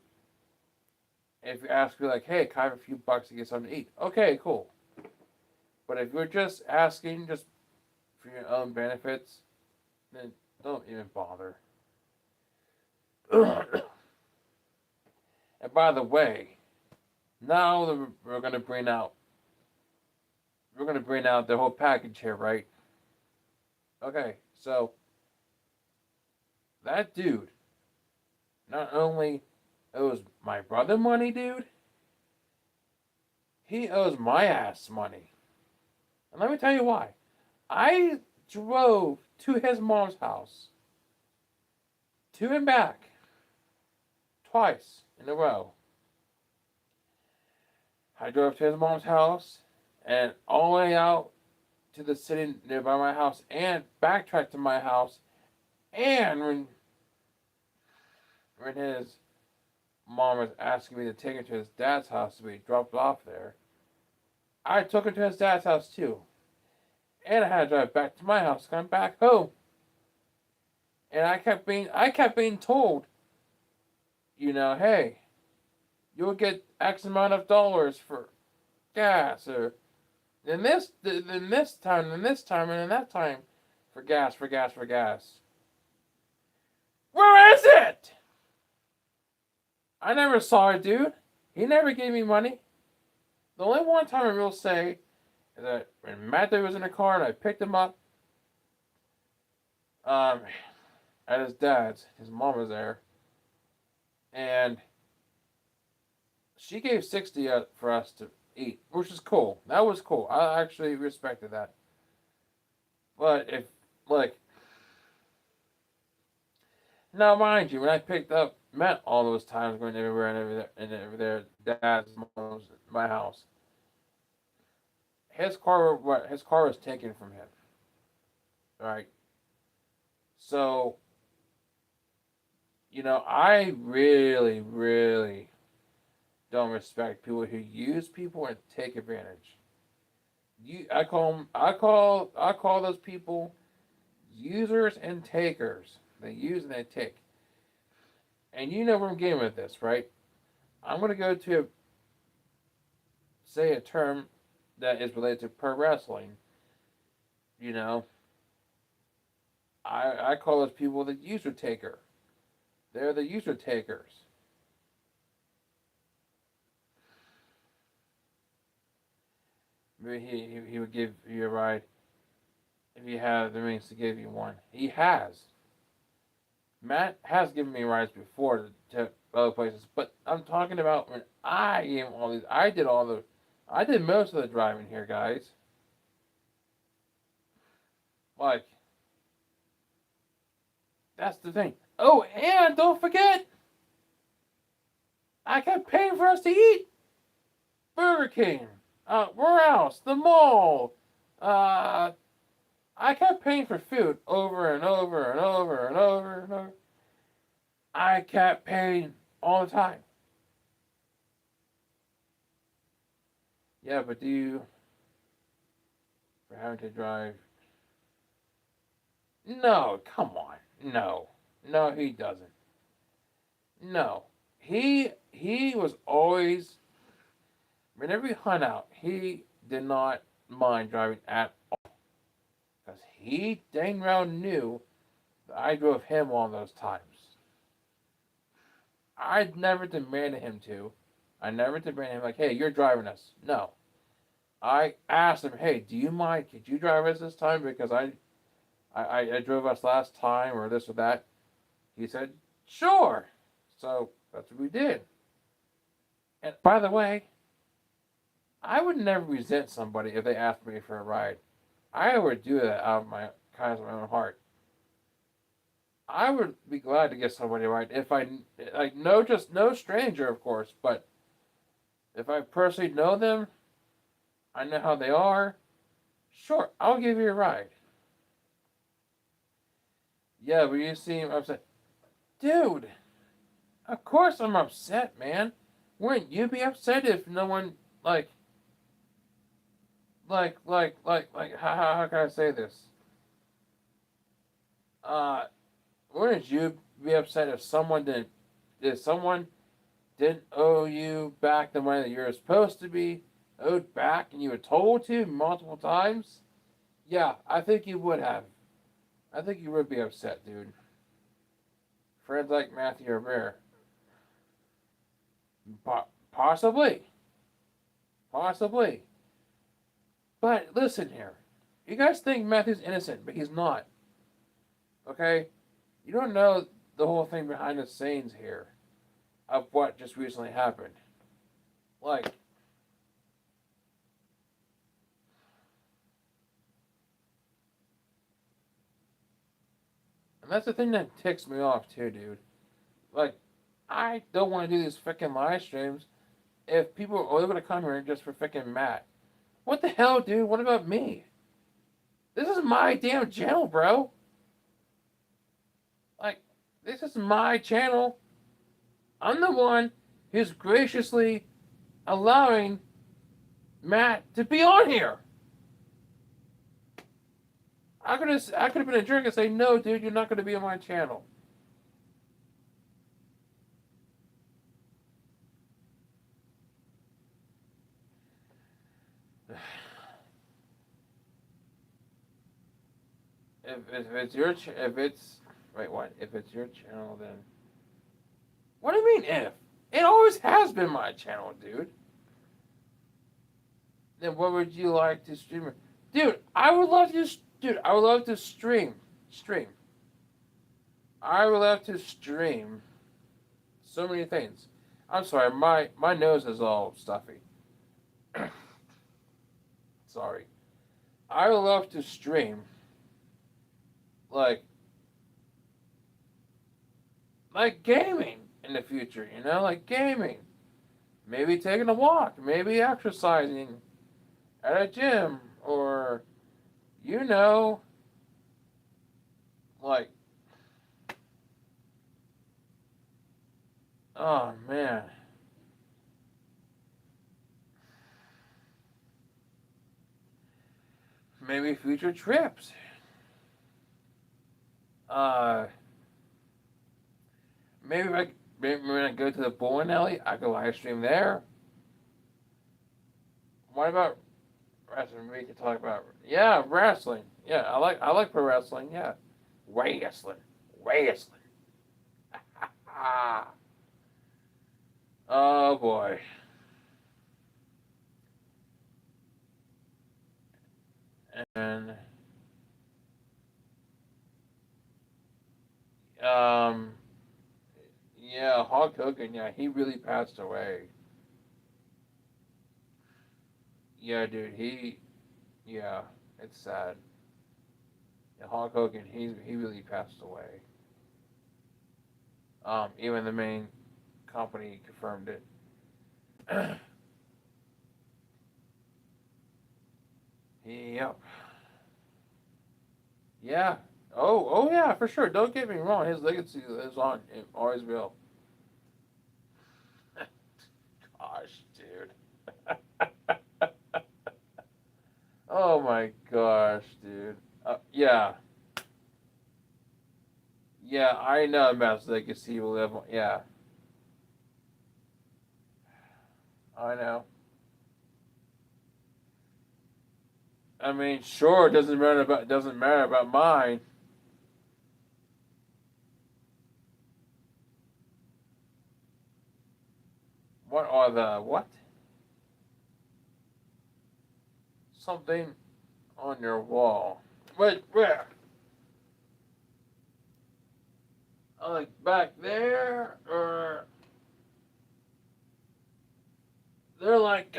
If you ask me like, hey, can I have a few bucks to get something to eat? Okay, cool. But if you're just asking just for your own benefits, then don't even bother. And by the way, now we're gonna bring out the whole package here, right? Okay, so that dude not only owes my brother money, dude, he owes my ass money. And let me tell you why. I drove to his mom's house, to and back, twice in a row. I drove to his mom's house and all the way out to the city nearby my house and backtracked to my house. And when his mom was asking me to take him to his dad's house to be dropped off there, I took him to his dad's house too. And I had to drive back to my house, come back home. And I kept being told, hey, you'll get X amount of dollars for gas, or then this time, then this time, and then that time for gas, for gas, for gas. Where is it? I never saw it, dude. He never gave me money. The only one time I will say is that when Matthew was in the car and I picked him up, at his dad's, his mom was there, and she gave 60 for us to eat, which is cool. That was cool. I actually respected that. But if, like, now mind you, when I picked up Matt all those times going everywhere and over there, dad's, mom's, my house, his car was taken from him. Right? So, I really, really don't respect people who use people and take advantage. I call those people users and takers. They use and they take. And you know where I'm getting with this, right? I'm going to go to, say, a term that is related to pro wrestling. You know, I call those people the user taker. They're the user takers. Maybe he would give you a ride if he had the means to give you one. He has. Matt has given me rides before to other places, but I'm talking about when I gave all these. I did most of the driving here, guys. Like, that's the thing. Oh, and don't forget, I kept paying for us to eat. Burger King, Rouse, the mall. Uh, I kept paying for food over and over and over and over and over. I kept paying all the time. Yeah, but do you for having to drive? No, come on. No. No, he doesn't. No. He was always whenever we hung out, he did not mind driving at all. Because he dang round knew that I drove him all those times. I never demanded him to. I never demanded him like, hey, you're driving us. No. I asked him, hey, do you mind? Could you drive us this time? Because I drove us last time or this or that. He said, sure. So that's what we did. And by the way, I would never resent somebody if they asked me for a ride. I would do that out of my kindness of my own heart. I would be glad to get somebody a ride if I like no stranger, of course, but if I personally know them, I know how they are. Sure, I'll give you a ride. Yeah, but you seem upset, dude. Of course I'm upset, man. Wouldn't you be upset if no one how can I say this? Uh, wouldn't you be upset if someone didn't owe you back the money that you're supposed to be owed back and you were told to multiple times? Yeah, I think you would have. I think you would be upset, dude. Friends like Matthew are rare. Possibly. Possibly. But listen here. You guys think Matthew's innocent, but he's not. Okay? You don't know the whole thing behind the scenes here of what just recently happened. Like, and that's the thing that ticks me off too, dude. Like, I don't want to do these freaking live streams if people are only going to come here just for freaking Matt. What the hell, dude? What about me? This is my damn channel, bro. Like, this is my channel. I'm the one who's graciously allowing Matt to be on here. I could have been a jerk and say, no, dude, you're not going to be on my channel. If it's your if it's wait what if it's your channel then what do you mean if it always has been my channel, dude? Then what would you like to stream? Dude, I would love to stream. I would love to stream so many things. I'm sorry, my nose is all stuffy. Sorry. I would love to stream like gaming in the future, like gaming. Maybe taking a walk, maybe exercising at a gym, or you know, like, oh man, maybe future trips. Uh, maybe when I go to the bowling alley, I could live stream there. What about wrestling? We could talk about wrestling. Yeah, I like pro wrestling. Yeah, wrestling, wrestling. Oh boy. And um, yeah, Hulk Hogan. Yeah, he really passed away. Yeah, dude. Yeah, it's sad. And Hulk Hogan, he really passed away. Even the main company confirmed it. Yep. Yeah. Oh yeah, for sure. Don't get me wrong. His legacy is on. It always will. Gosh, dude. Oh my gosh, dude. Yeah. Yeah, I know Matt's legacy will live on. Yeah, I know. I mean, sure, doesn't matter about mine. What are the what? Something on your wall. Wait, where? Like back there, or they're like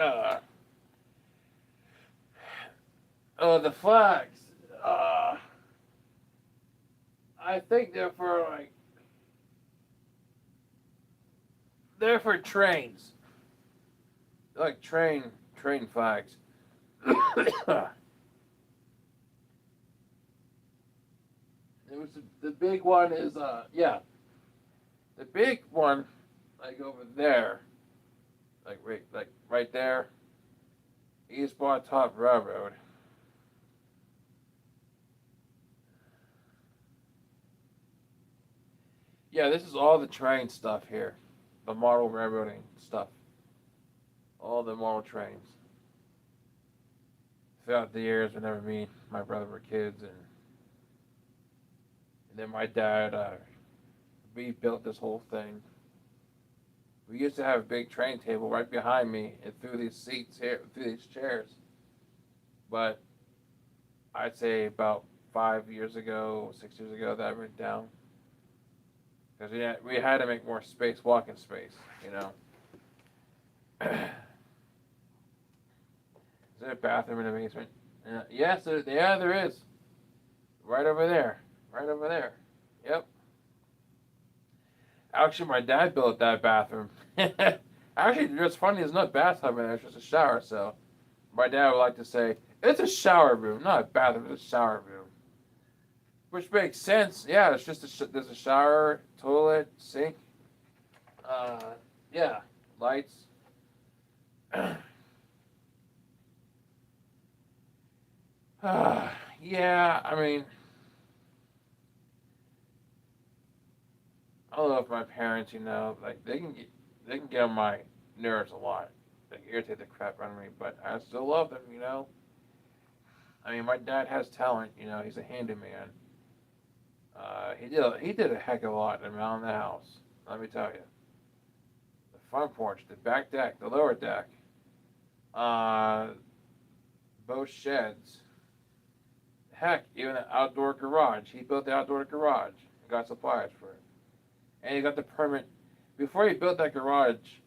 oh, the flags. Uh, I think they're for trains, like train flags. It was the big one is yeah, the big one like over there, like right there, East Bar Top Railroad. Yeah, this is all the train stuff here, the model railroading stuff, all the model trains. Throughout the years, whenever me and my brother were kids, and then my dad, we built this whole thing. We used to have a big train table right behind me, and through these seats here, through these chairs. But I'd say about 5 years ago, 6 years ago, that went down because we had to make more space, walking space. You know, is there a bathroom in the basement? Yes, yeah, there is. Right over there. Right over there. Yep. Actually, my dad built that bathroom. Actually, what's funny is not a bathtub in there; it's just a shower. So my dad would like to say it's a shower room, not a bathroom. It's a shower room, which makes sense. Yeah, it's just there's a shower, toilet, sink. Uh, yeah, lights. Yeah, I mean, I don't know if my parents, like they can get on my nerves a lot. They irritate the crap out of me, but I still love them. I mean, my dad has talent. He's a handyman. He did a heck of a lot around the house. Let me tell you, the front porch, the back deck, the lower deck, uh, both sheds. Heck, even the outdoor garage. He built the outdoor garage and got supplies for it, and he got the permit before he built that garage.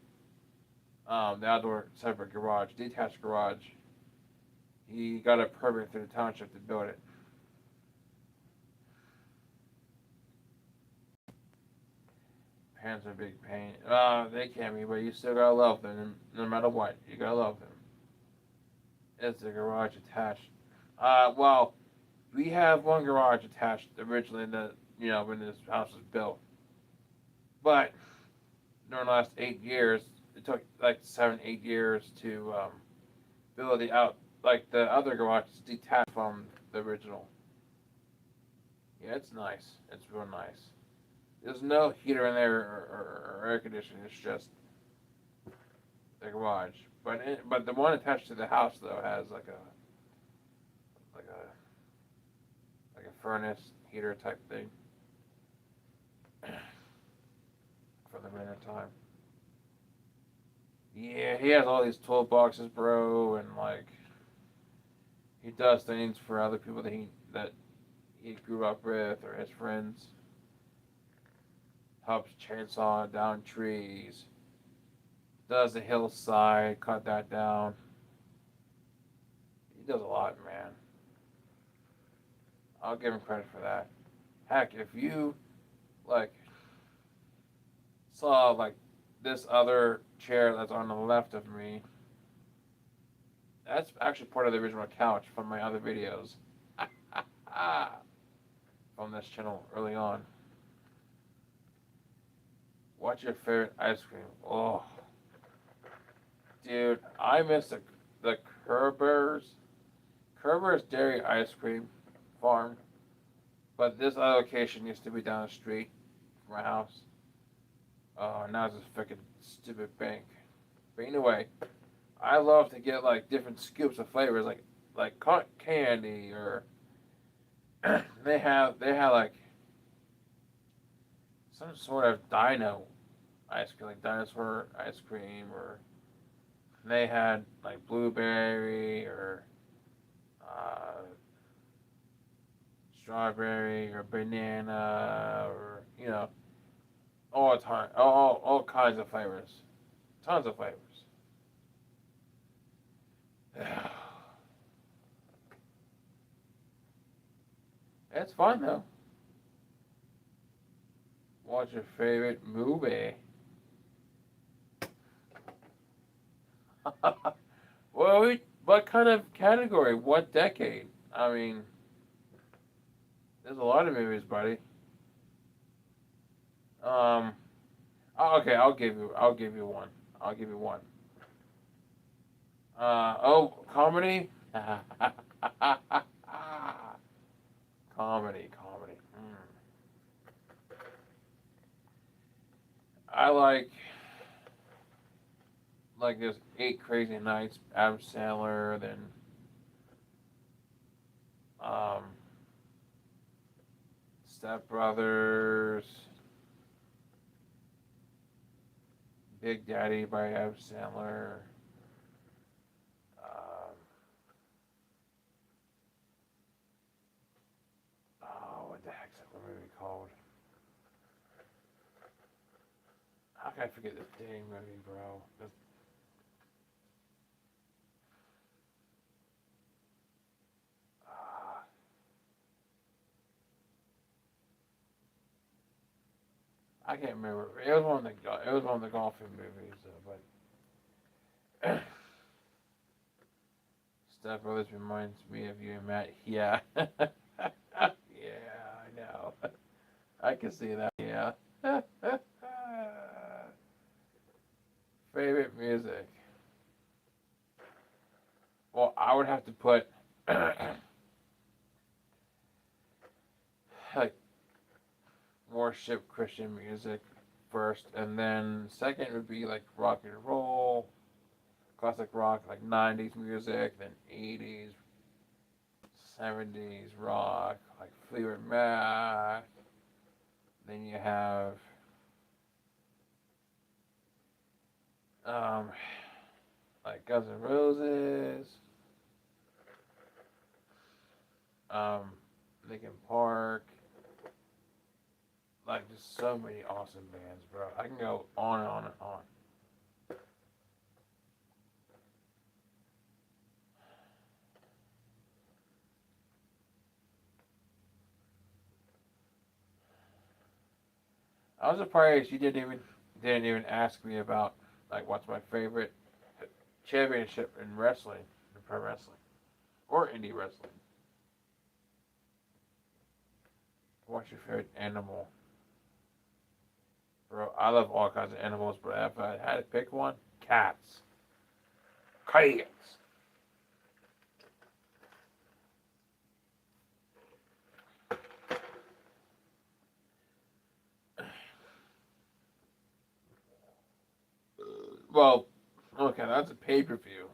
The outdoor separate garage, detached garage. He got a permit through the township to build it. Parents are a big pain. They can be, but you still gotta love them, no matter what. You gotta love them. It's a garage attached. Well, we have one garage attached originally when this house was built, but during the last 8 years, it took like 7, 8 years to build the out. Like the other garage is detached from the original. Yeah, it's nice. It's real nice. There's no heater in there or air conditioning. It's just the garage. But the one attached to the house though has like a like a furnace heater type thing for the winter time. Yeah, he has all these toolboxes, bro, and like he does things for other people that he grew up with or his friends. Helps chainsaw down trees. Does the hillside, cut that down. He does a lot, man. I'll give him credit for that. Heck, if you like saw like this other chair that's on the left of me, that's actually part of the original couch from my other videos. From this channel early on. What's your favorite ice cream? Oh, dude, I miss the Kerber's Dairy Ice Cream Farm, but this other location used to be down the street from my house. Oh, now it's this freaking stupid bank. But anyway, I love to get like different scoops of flavors, like cotton candy, or they had like some sort of dino ice cream, like dinosaur ice cream, or they had like blueberry or uh, strawberry or banana, or all kinds of flavors, tons of flavors. It's fun though. What's your favorite movie? What kind of category? What decade? I mean, there's a lot of movies, buddy. Um, okay, I'll give you one. I'll give you one. Comedy. Comedy. I like this Eight Crazy Nights, Adam Sandler, then um, Step Brothers, Big Daddy by Adam Sandler. Um, what the heck's that movie called? How can I forget this dang movie, bro? Uh, I can't remember. It was one of the golfing movies, but Step Brothers reminds me of you and Matt. Yeah, yeah, I know. I can see that. Yeah. Favorite music? Well, I would have to put like worship Christian music first, and then second would be like rock and roll, classic rock, like '90s music, then '80s, '70s rock, like Fleetwood Mac. Then you have um, like Guns N' Roses, um, Linkin Park. Like just so many awesome bands, bro. I can go on and on and on. I was surprised you didn't even ask me about like what's my favorite championship in wrestling, in pro wrestling, or indie wrestling. What's your favorite animal, bro? I love all kinds of animals, but if I had to pick one, cats. Cats. Well, okay, that's a pay per view.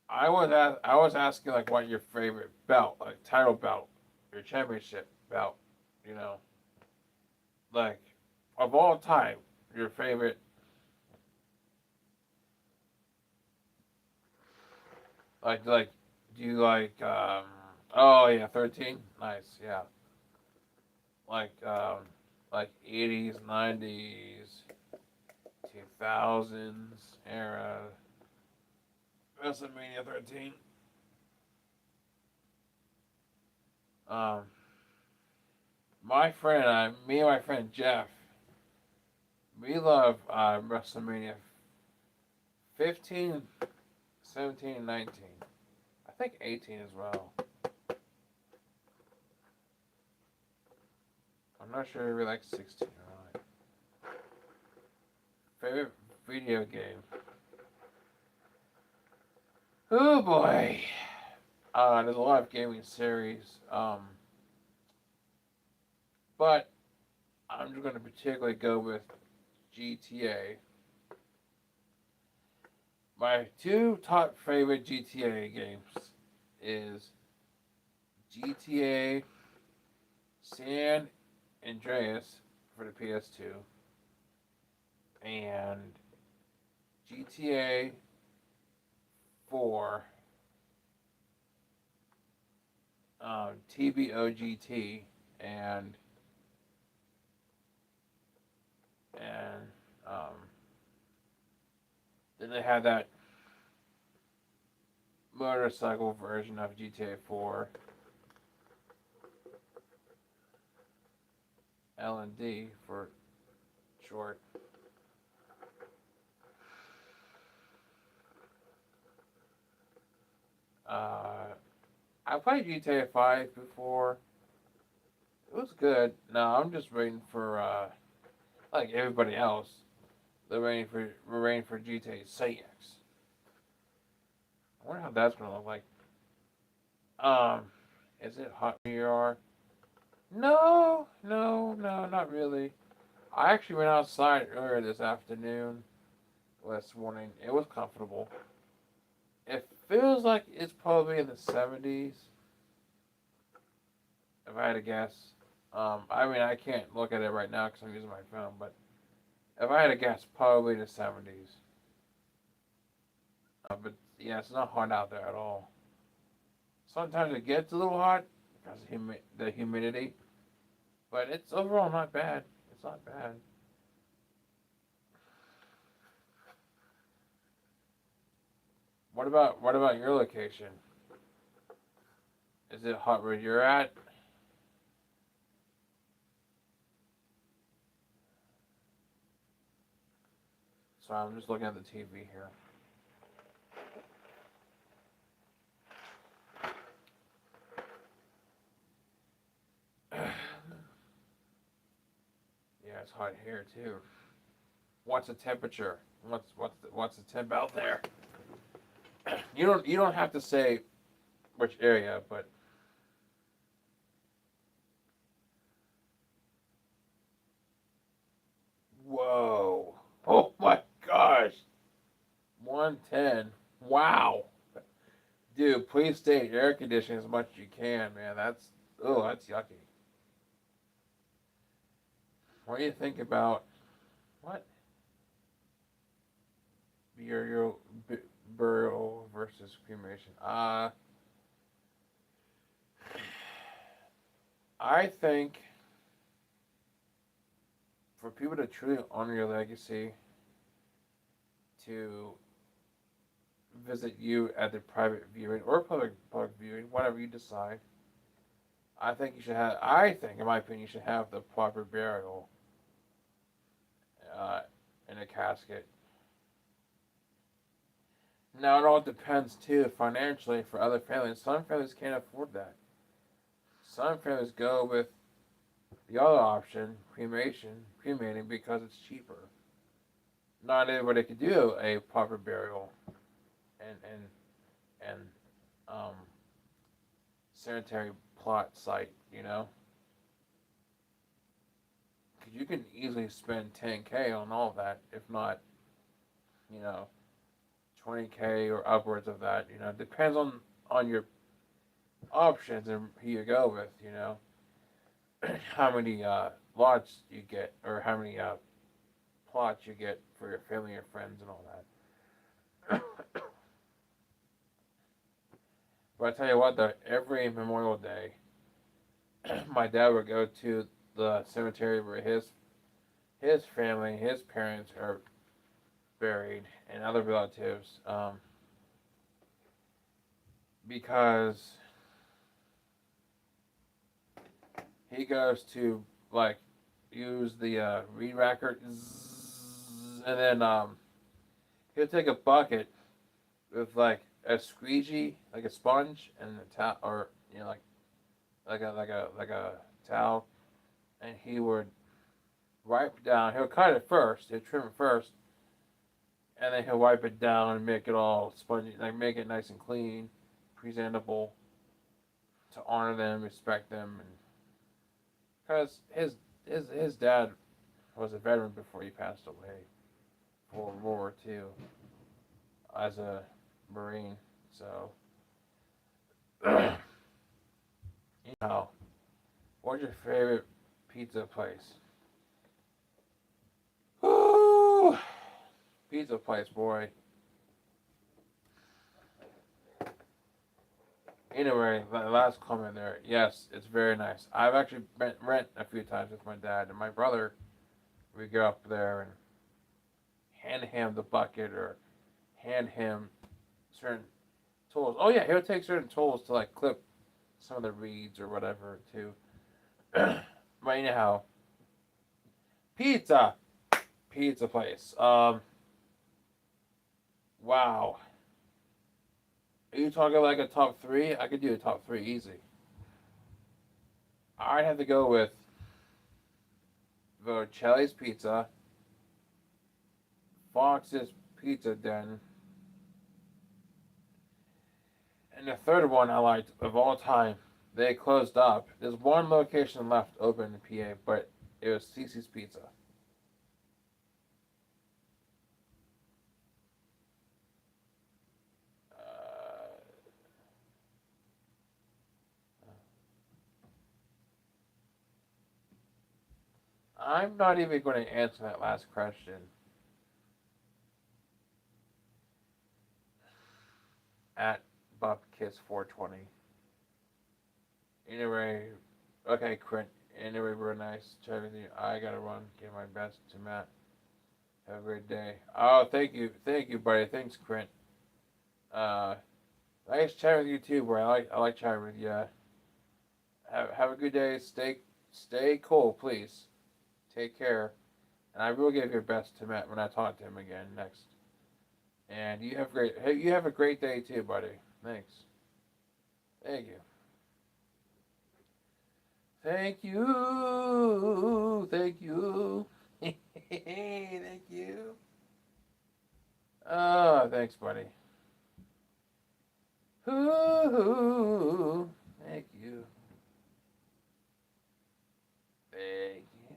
I was asking like what your favorite belt, like title belt, your championship belt, you know, like of all time, your favorite. Like do you oh yeah, 13? Nice, yeah. Like like 80s, 90s, 2000s era WrestleMania 13. Um, my friend, me and my friend Jeff, we love WrestleMania 15, 17, and 19. I think 18 as well. I'm not sure if we like 16 or not. Favorite video game? Oh boy. There's a lot of gaming series. But I'm just going to particularly go with GTA. My two top favorite GTA games is GTA San Andreas for the PS2 and GTA 4 TBOGT and and um, then they had that motorcycle version of GTA 4 L&D for short. I played GTA 5 before. It was good. No, I'm just waiting for like everybody else. We're waiting for GTA 6. I wonder how that's gonna look like. Um, is it hot where you are? No, no, no, not really. I actually went outside earlier this afternoon, this morning. It was comfortable. It feels like it's probably in the 70s, if I had to guess. I mean, I can't look at it right now because I'm using my phone, but if I had to guess, probably the 70s. But yeah, it's not hot out there at all. Sometimes it gets a little hot because of the humidity, but it's overall not bad. It's not bad. What about your location? Is it hot where you're at? So I'm just looking at the TV here. Yeah, it's hot here too. What's the temperature? What's the temp out there? You don't have to say which area, but whoa! Oh my gosh! 110. Wow, dude, please stay in air conditioning as much as you can, man. That's yucky. What do you think about what burial burial versus cremation? I think for people to truly honor your legacy, to visit you at the private viewing or public viewing, whatever you decide. I think you should have. I think, in my opinion, you should have the proper burial uh, in a casket. Now it all depends too financially for other families. Some families can't afford that. Some families go with the other option, cremating because it's cheaper. Not everybody can do a proper burial and um, sanitary plot site. Because you can easily spend 10K on all of that, if not, you know, 20K or upwards of that. It depends on your options and who you go with. How many lots you get or how many plots you get for your family or friends and all that. But I tell you what, though, every Memorial Day, my dad would go to the cemetery where his family, his parents are buried, and other relatives, because he goes to like use the reed racker, and then he'll take a bucket with like a squeegee, like a sponge, and a towel, or like a towel, and he would wipe down. He'll cut it first. He'll trim it first, and then he'll wipe it down and make it all spongy, like make it nice and clean, presentable, to honor them, respect them, and because his dad was a veteran before he passed away for World War II as a Marine. So, you know, what's your favorite pizza place? Ooh, pizza place, boy. Anyway, last comment there. Yes, it's very nice. I've actually been rent a few times with my dad and my brother. We go up there and hand him the bucket or hand him certain tools. Oh yeah, he'll take certain tools to like clip some of the reeds or whatever too. But anyhow, pizza, pizza place. Wow. Are you talking like a top three? I could do a top three easy. I'd have to go with Vercelli's Pizza, Fox's Pizza Den, and the third one I liked of all time. They closed up. There's one location left open in PA, but it was Cece's Pizza. Uh, I'm not even going to answer that last question. At BupKiss420. Anyway, okay, Quint. Anyway, we're nice chatting with you. I gotta run. Give my best to Matt. Have a great day. Oh, thank you, buddy. Thanks, Quint. Uh, nice chatting with you too, bro. I like chatting with you. Have a good day. Stay cool, please. Take care. And I will give your best to Matt when I talk to him again next. And you have a great day too, buddy. Thanks. Thank you. Thank you. Thank you. Thank you. Oh, thanks, buddy. Ooh, thank you. Thank you.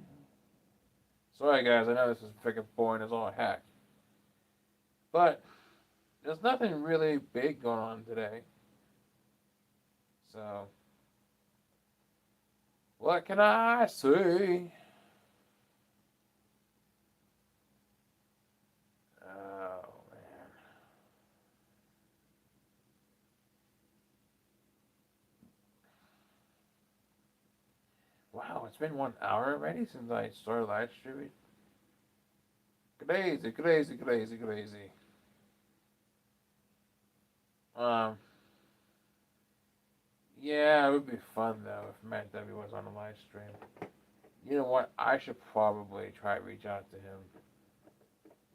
Sorry, guys. I know this is freaking boring as all heck. But there's nothing really big going on today. So, what can I say? Oh, man. Wow, it's been 1 hour already since I started live streaming. Crazy, crazy, crazy, crazy. Um, yeah, it would be fun though if Matt W was on a live stream. You know what? I should probably try to reach out to him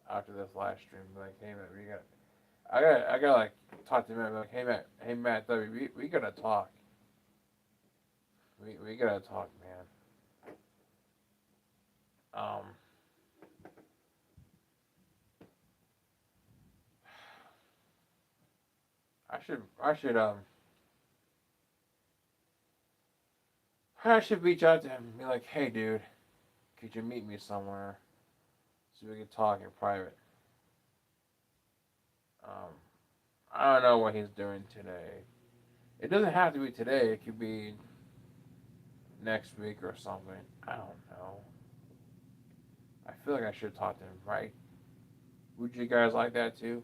after this live stream. Like, hey man, I gotta like talk to him. Like, hey Matt W, we gotta talk. We gotta talk, man. Um, I should reach out to him and be like, hey dude, could you meet me somewhere so we can talk in private? Um, I don't know what he's doing today. It doesn't have to be today. It could be next week or something. I don't know. I feel like I should talk to him, right? Would you guys like that too?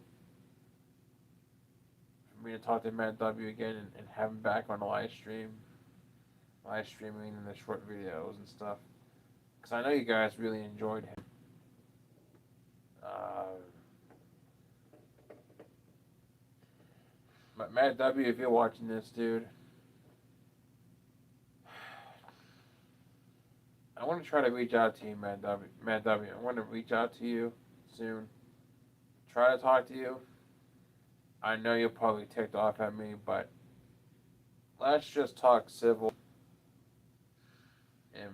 For me to talk to Matt W again and have him back on the live streaming and the short videos and stuff. Because I know you guys really enjoyed him. Uh, Matt W, if you're watching this, dude, want to try to reach out to you, Matt W. Matt W. I want to reach out to you soon. Try to talk to you. I know you'll probably ticked off at me, but let's just talk civil and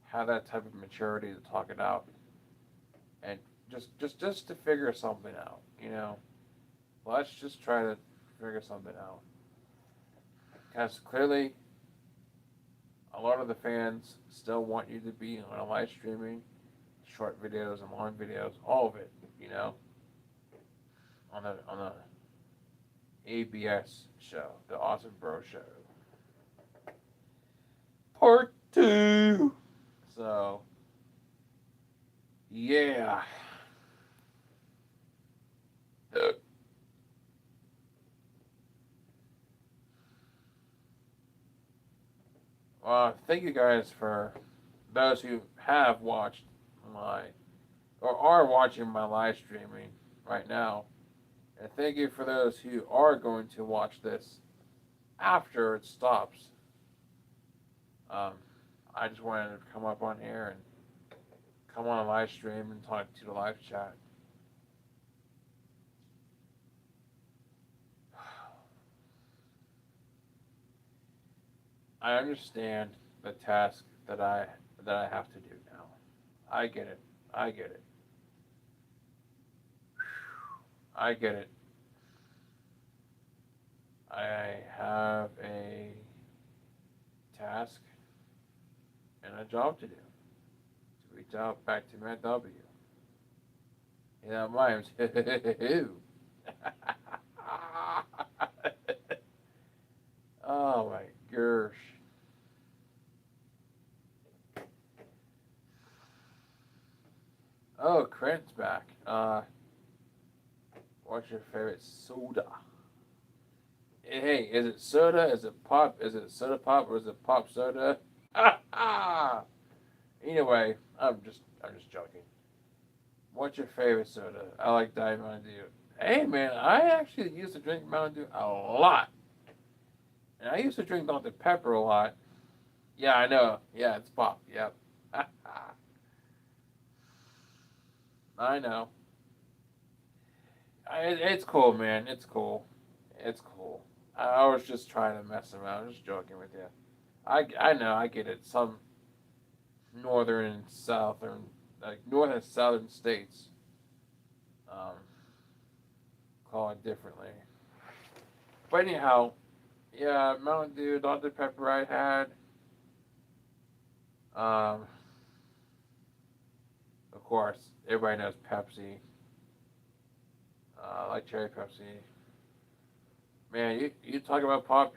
have that type of maturity to talk it out, and just to figure something out. Let's just try to figure something out. Because clearly, a lot of the fans still want you to be on a live streaming, short videos and long videos, all of it. On the ABS show, the Awesome Bro Show, Part 2. So, yeah. Thank you guys for those who have watched my or are watching my live streaming right now. And thank you for those who are going to watch this after it stops. I just wanted to come up on here and come on a live stream and talk to the live chat. I understand the task that I have to do now. I get it. I get it. I get it. I have a task and a job to do. To reach out back to Matt W. That rhymes. Oh my gosh. Oh, Krent's back. What's your favorite soda? Hey, is it soda? Is it pop? Is it soda pop or is it pop soda? Anyway, I'm just joking. What's your favorite soda? I like Diet Mountain Dew. Hey man, I actually used to drink Mountain Dew a lot. And I used to drink Dr. Pepper a lot. Yeah, I know. Yeah, it's pop. Yep. I know. It's cool, man. It's cool. It's cool. I was just trying to mess around. Just joking with you. I know. I get it. Some northern and southern, like north and southern states, um, call it differently. But anyhow, yeah, Mountain Dew, Dr. Pepper I had. Of course, everybody knows Pepsi. I like cherry Pepsi. Man, you talk about pop.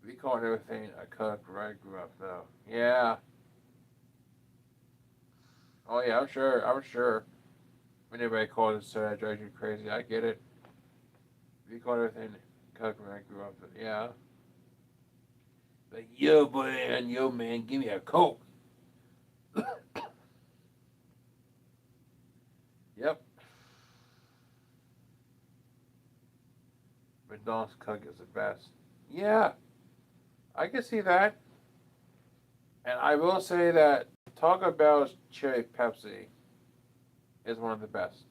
We call everything a Coke where I grew up, though. Yeah. Oh yeah, I'm sure. I'm sure. When everybody calls it soda, it drives you crazy. I get it. We call everything Coke where I grew up. Yeah. Like yo man, give me a Coke. Yep. McDonald's Coke is the best. Yeah, I can see that. And I will say that Taco Bell's Cherry Pepsi is one of the best.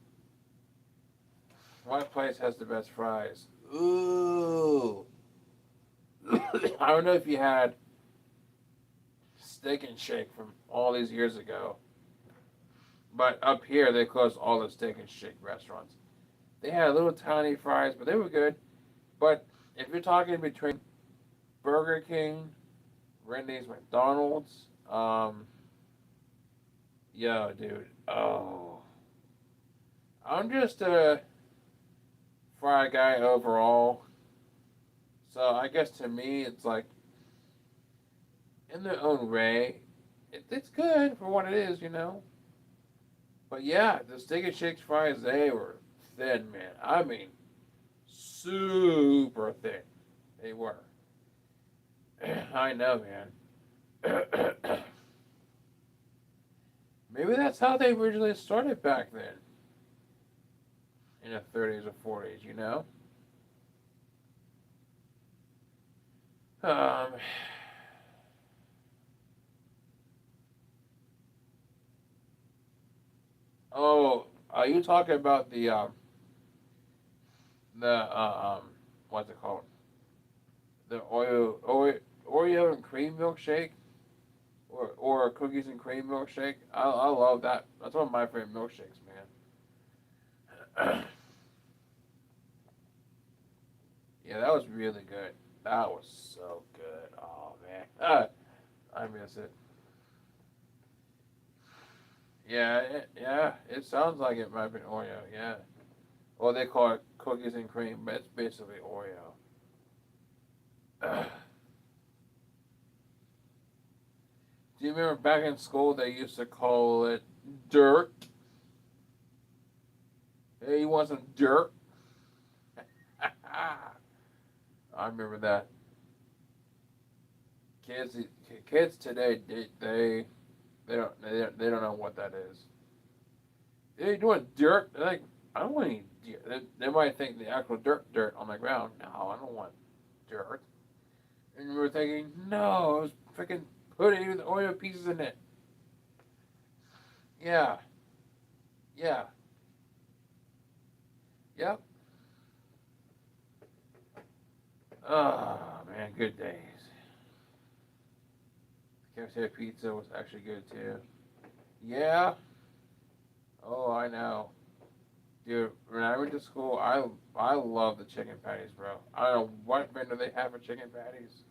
One place has the best fries. Ooh. I don't know if you had Steak and Shake from all these years ago, but up here they closed all the Steak and Shake restaurants. They had little tiny fries, but they were good. But if you're talking between Burger King, Wendy's, McDonald's, yo, dude, oh, I'm just a fry guy overall. So I guess to me, it's like in their own way, it's good for what it is. But yeah, the Steak and Shake fries, they were thin, man. I mean, super thin. They were. I know, man. Maybe that's how they originally started back then. In the 30s or 40s. Um, Are you talking about the what's it called? The Oreo and cream milkshake, or cookies and cream milkshake? I love that. That's one of my favorite milkshakes, man. Yeah, that was really good. That was so good. Oh man, I miss it. Yeah, it sounds like it might be Oreo. Yeah, or they call it cookies and cream, but it's basically Oreo. Do you remember back in school they used to call it dirt? Hey, you want some dirt? I remember that. Kids, kids today, they don't know what that is. Hey, you want dirt? They're like, I don't want any dirt. They might think the actual dirt on the ground. No, I don't want dirt. And we were thinking, no, I was freaking putting the Oreo pieces in it. Yeah, yeah, yep. Oh man, good days. Cafeteria pizza was actually good too. Yeah. Oh, I know. Dude, when I went to school, I love the chicken patties, bro. I don't know what vendor they have for chicken patties,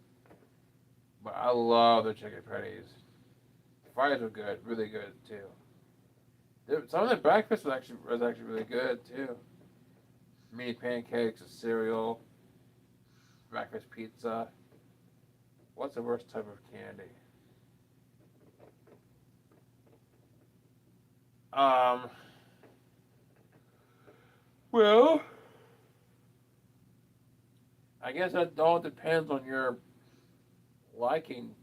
but I love the chicken patties. Fries were good, really good too. Some of the breakfast was actually really good too. Mini pancakes, a cereal, breakfast pizza. What's the worst type of candy? Um, well, I guess that all depends on your liking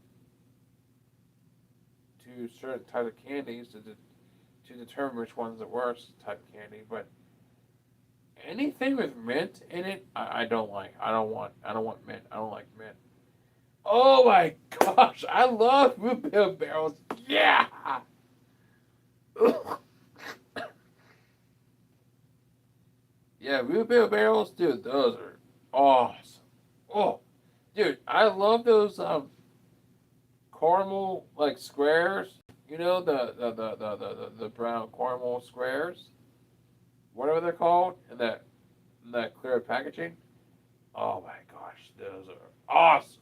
to certain type of candies to determine which one's the worst type of candy. But anything with mint in it, I don't like. I don't want mint. I don't like mint. Oh my gosh, I love root beer barrels. Yeah. Yeah, root beer barrels, dude. Those are awesome. Oh, dude, I love those caramel like squares. You know the brown caramel squares, whatever they're called, in that clear packaging. Oh my gosh, those are awesome.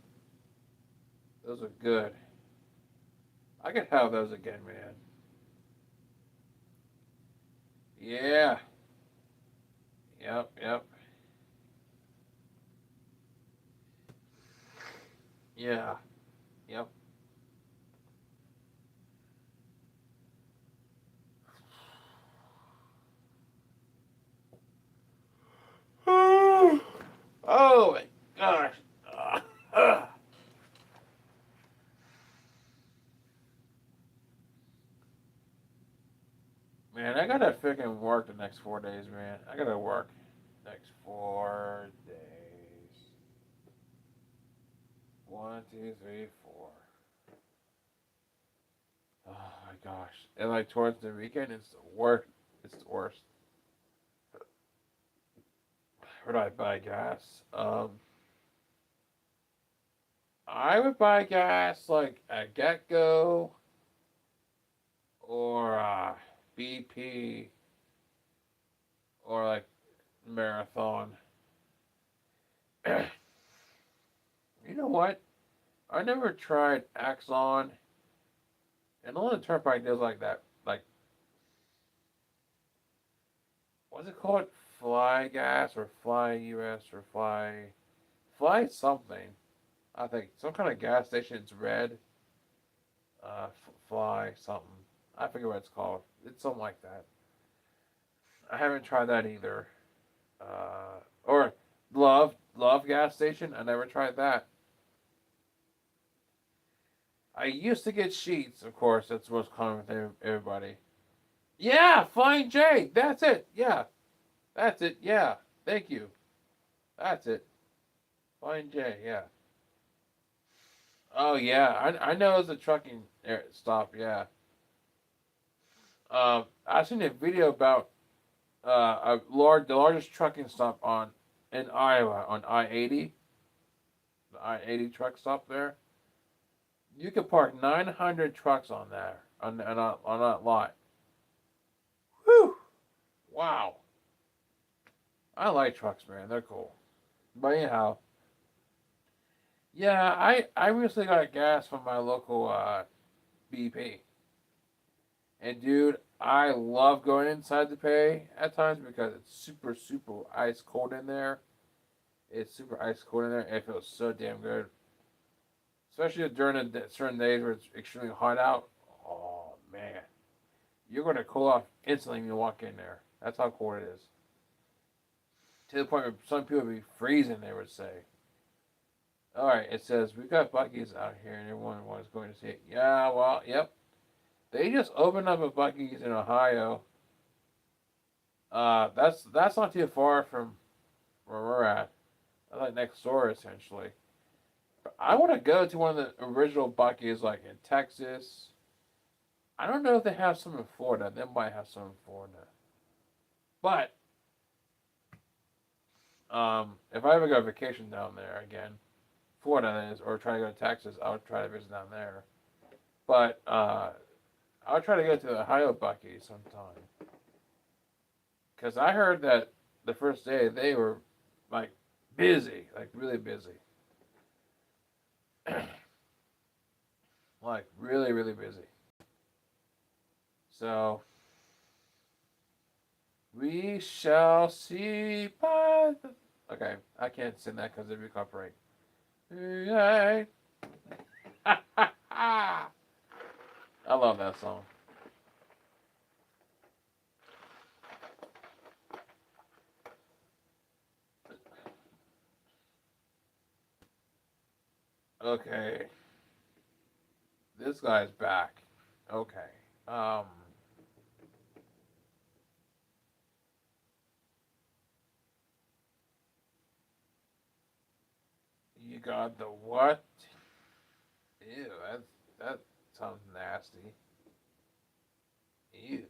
Those are good. I could have those again, man. Yeah. Yep. Yep. Yeah. Yep. Oh my gosh. Uh, Man, I gotta freaking work the next 4 days, man. I gotta work next 4 days. One, two, three, four. Oh my gosh. And like towards the weekend, it's the worst. It's the worst. Where do I buy gas? I would buy gas like at GetGo or BP or like Marathon. You know what? I never tried Axon, and on the turnpike there's like that, like what's it called? Fly gas or Fly US or Fly something. I think some kind of gas station. It's red. Fly something. I forget what it's called. It's something like that. I haven't tried that either. Or Love gas station. I never tried that. I used to get sheets, of course. That's what's common with everybody. Yeah, Flying J. That's it. Yeah, that's it. Yeah, thank you. That's it. Flying J. Yeah. Oh yeah, I know it's a trucking stop. Yeah. I seen a video about. the largest trucking stop in Iowa on I-80, the I-80 truck stop there. You could park 900 trucks on there on that lot. Whew! Wow. I like trucks, man. They're cool. But anyhow, yeah, I recently got gas from my local BP, and dude, I love going inside the pay at times because it's super ice cold in there. It's super ice cold in there. And it feels so damn good, especially during the certain days where it's extremely hot out. Oh man, you're gonna cool off instantly when you walk in there. That's how cold it is. To the point where some people would be freezing. They would say. All right, it says we've got Buc-ee's out here, and everyone was going to see it. Yeah, well, yep. They just opened up a Buc-ee's in Ohio. That's not too far from where we're at. That's like next door, essentially. But I want to go to one of the original Buc-ee's, like in Texas. I don't know if they have some in Florida. They might have some in Florida. But if I ever go vacation down there again, Florida that is, or try to go to Texas, I would try to visit down there. But I'll try to go to the Ohio Buc-ee's sometime. Because I heard that the first day they were like busy, like really busy. Like really busy. So we shall see by the. Okay, I can't sing that because it'd be copyright. Yay. I love that song. Okay, this guy's back. Okay. Um. You got the what? Ew, that sounds nasty. Ew.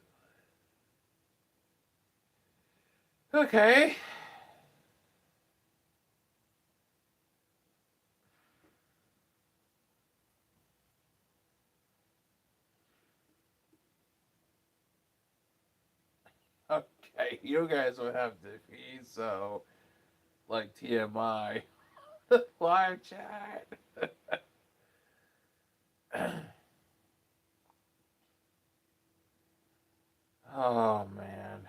Okay. Okay, you guys would have to be so like TMI live chat. Oh man.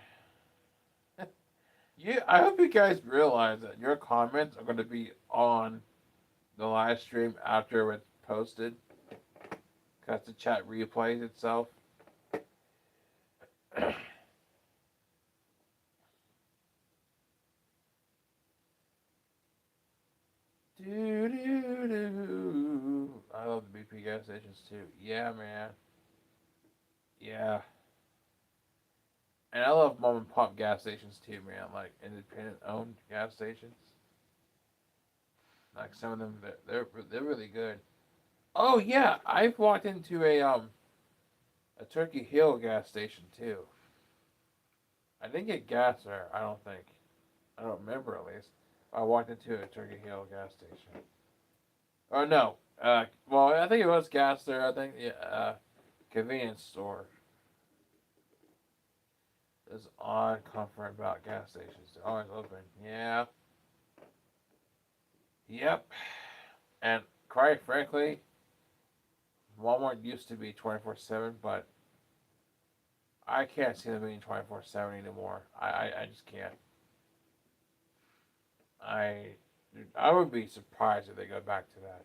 I hope you guys realize that your comments are going to be on the live stream after it's posted, because the chat replays itself. Do do do. I love the BP gas stations too. Yeah, man. Yeah. And I love mom and pop gas stations too, man. Like independent owned gas stations. Like some of them, they're really good. Oh yeah, I've walked into a Turkey Hill gas station too. I didn't get gas there. I don't think. I don't remember at least. I walked into a Turkey Hill gas station. Oh no. Well, I think it was gas there. I think yeah. Convenience store. There's odd comfort about gas stations. They're always open. Yeah. Yep. And quite frankly, Walmart used to be 24/7, but I can't see them being 24/7 anymore. I just can't. I I would be surprised if they go back to that.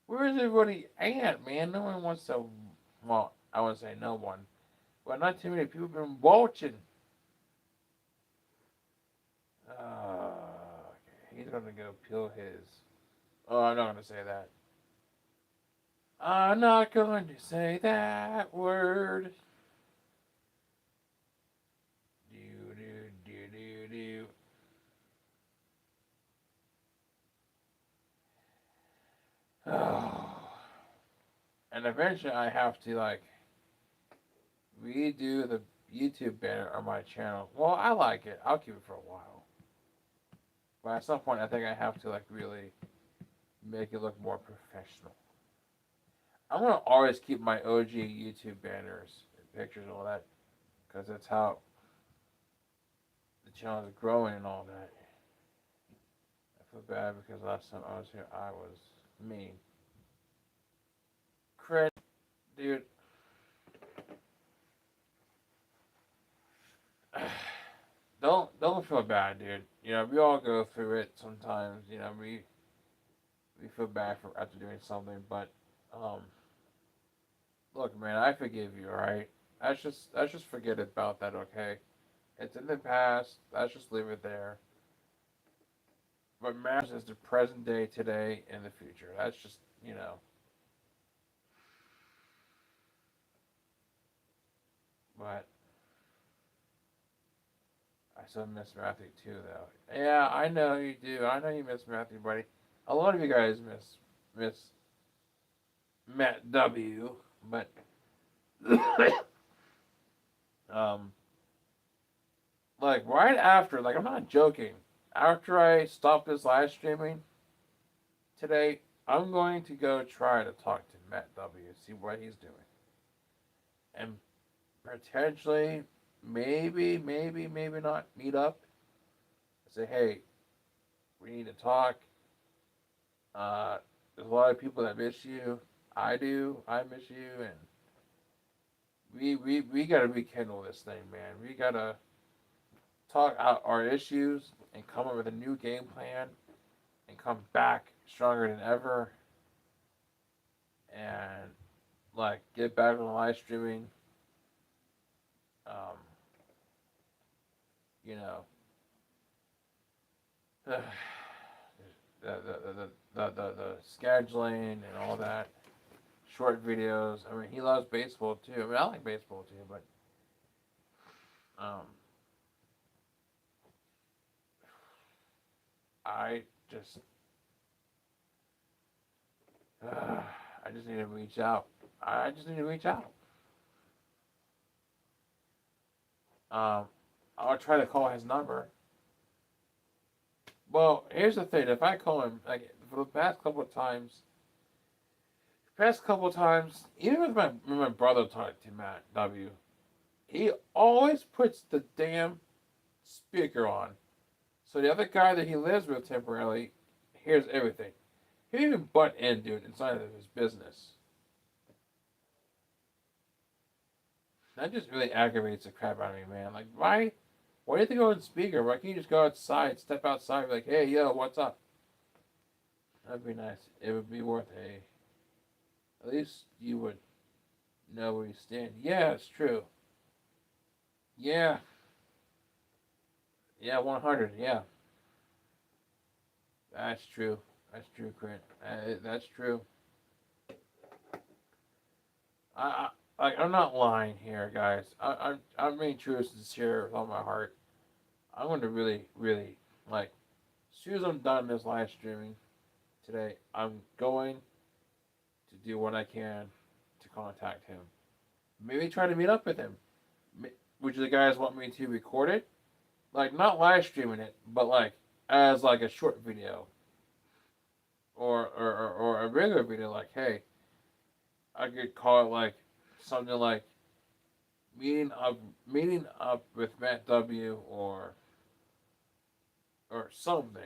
Where's everybody at, man? No one wants to. Well, I would say no one, but not too many people have been watching. Okay, he's gonna go peel his. Oh, I'm not gonna say that. I'm not going to say that word. Oh. And eventually I have to like redo the YouTube banner on my channel. Well, I like it. I'll keep it for a while. But at some point I think I have to like really make it look more professional. I'm gonna always keep my OG YouTube banners and pictures and all that because that's how the channel is growing and all that. I feel bad because last time I was here I was mean. Crit, dude. Don't feel bad, dude. You know, we all go through it sometimes. You know, we feel bad for after doing something, but um, look, man, I forgive you. All right, let's just forget about that. Okay, it's in the past. Let's just leave it there. What matters is the present day, today, and the future. That's just But I still miss Matthew too, though. Yeah, I know you do. I know you miss Matthew, buddy. A lot of you guys miss Matt W. But um, like right after, like I'm not joking. After I stop this live streaming today, I'm going to go try to talk to Matt W. See what he's doing, and potentially, maybe not meet up. Say, hey, we need to talk. There's a lot of people that miss you. I do. I miss you, and we gotta rekindle this thing, man. We gotta talk out our issues and come up with a new game plan and come back stronger than ever and like get back on live streaming. Um, you know, the the scheduling and all that, short videos. I mean, he loves baseball too. I mean, I like baseball too, but um, I just I just need to reach out. I just need to reach out. Um, I'll try to call his number. Well, here's the thing: if I call him, like for the past couple times, even with my brother talked to Matt W, he always puts the damn speaker on, so the other guy that he lives with temporarily hears everything. He didn't even butt in, dude, inside of his business. That just really aggravates the crap out of me, man. Like, why? Why do you have to go on speaker? Why can't you just go outside, step outside, and be like, hey, yo, what's up? That'd be nice. It would be worth a. At least you would know where you stand. Yeah, it's true. Yeah. Yeah, 100. Yeah. That's true. That's true, Clint. That's true. I'm not lying here, guys. I'm being true and sincere with all my heart. I'm going to really, really, like, as soon as I'm done this live streaming today, I'm going to do what I can to contact him. Maybe try to meet up with him. Would you guys want me to record it? Like, not live streaming it, but like, as like a short video. Or a regular video, like, hey, I could call it like something like meeting up with Matt W or something.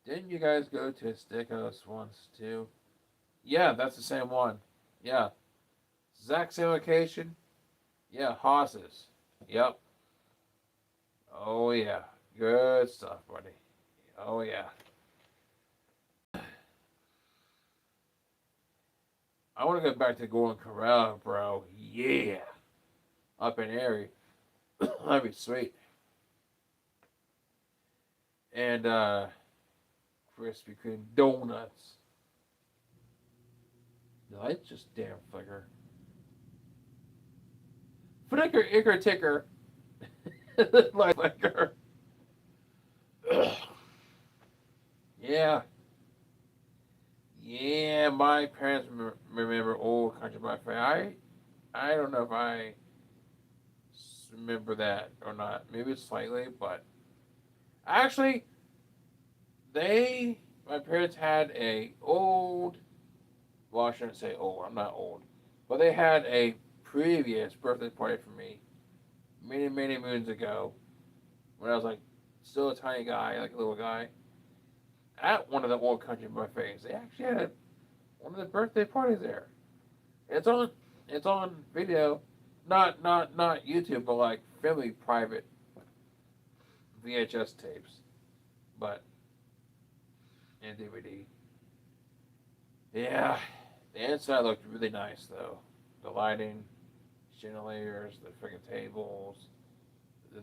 Didn't you guys go to a steakhouse once too? Yeah, that's the same one. Yeah. Exact same location. Yeah, Hosses. Yep. Oh yeah. Good stuff, buddy. Oh yeah. I want to go back to Golden Corral, bro. Yeah. Up in Erie. That'd be sweet. And Krispy Kreme donuts. The lights just damn flicker. Flicker, icker, ticker. Light flicker. yeah, my parents remember old Country Buffet. I don't know if I remember that or not. Maybe slightly, but actually, my parents had a old. Well, I shouldn't say old. I'm not old, but they had a previous birthday party for me many moons ago when I was like still a tiny guy, like a little guy, at one of the old country buffets. They actually had one of the birthday parties there. It's on it's on video, not YouTube, but like family private VHS tapes, but and DVD. Yeah, the inside looked really nice though. The lighting, chandeliers, the freaking tables,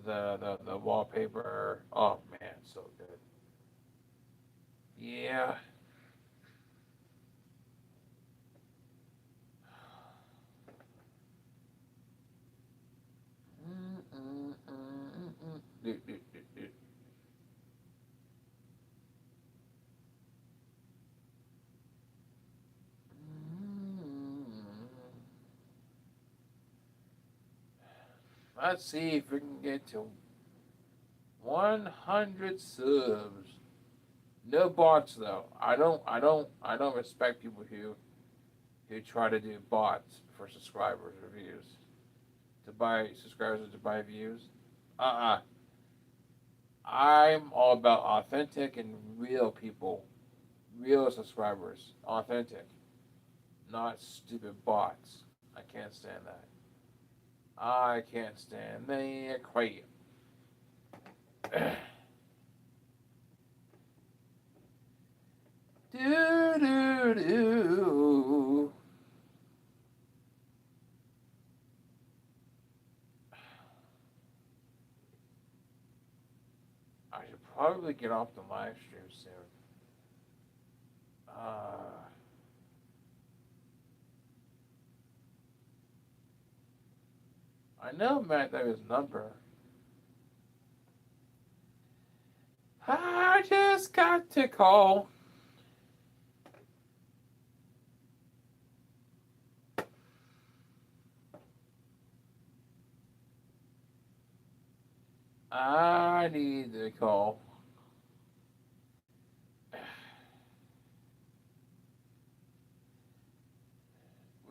the wallpaper. Oh man, so good. Yeah. Do, do, do, do. Let's see if we can get to 100 subs. No bots though. I don't respect people who try to do bots for subscribers or views. To buy subscribers or to buy views. Uh-uh. I'm all about authentic and real people. Real subscribers. Authentic. Not stupid bots. I can't stand that. I can't stand the quite. Do do do. I should probably get off the live stream soon. Uh, I know Matt that his number. I just got to call. I need to call.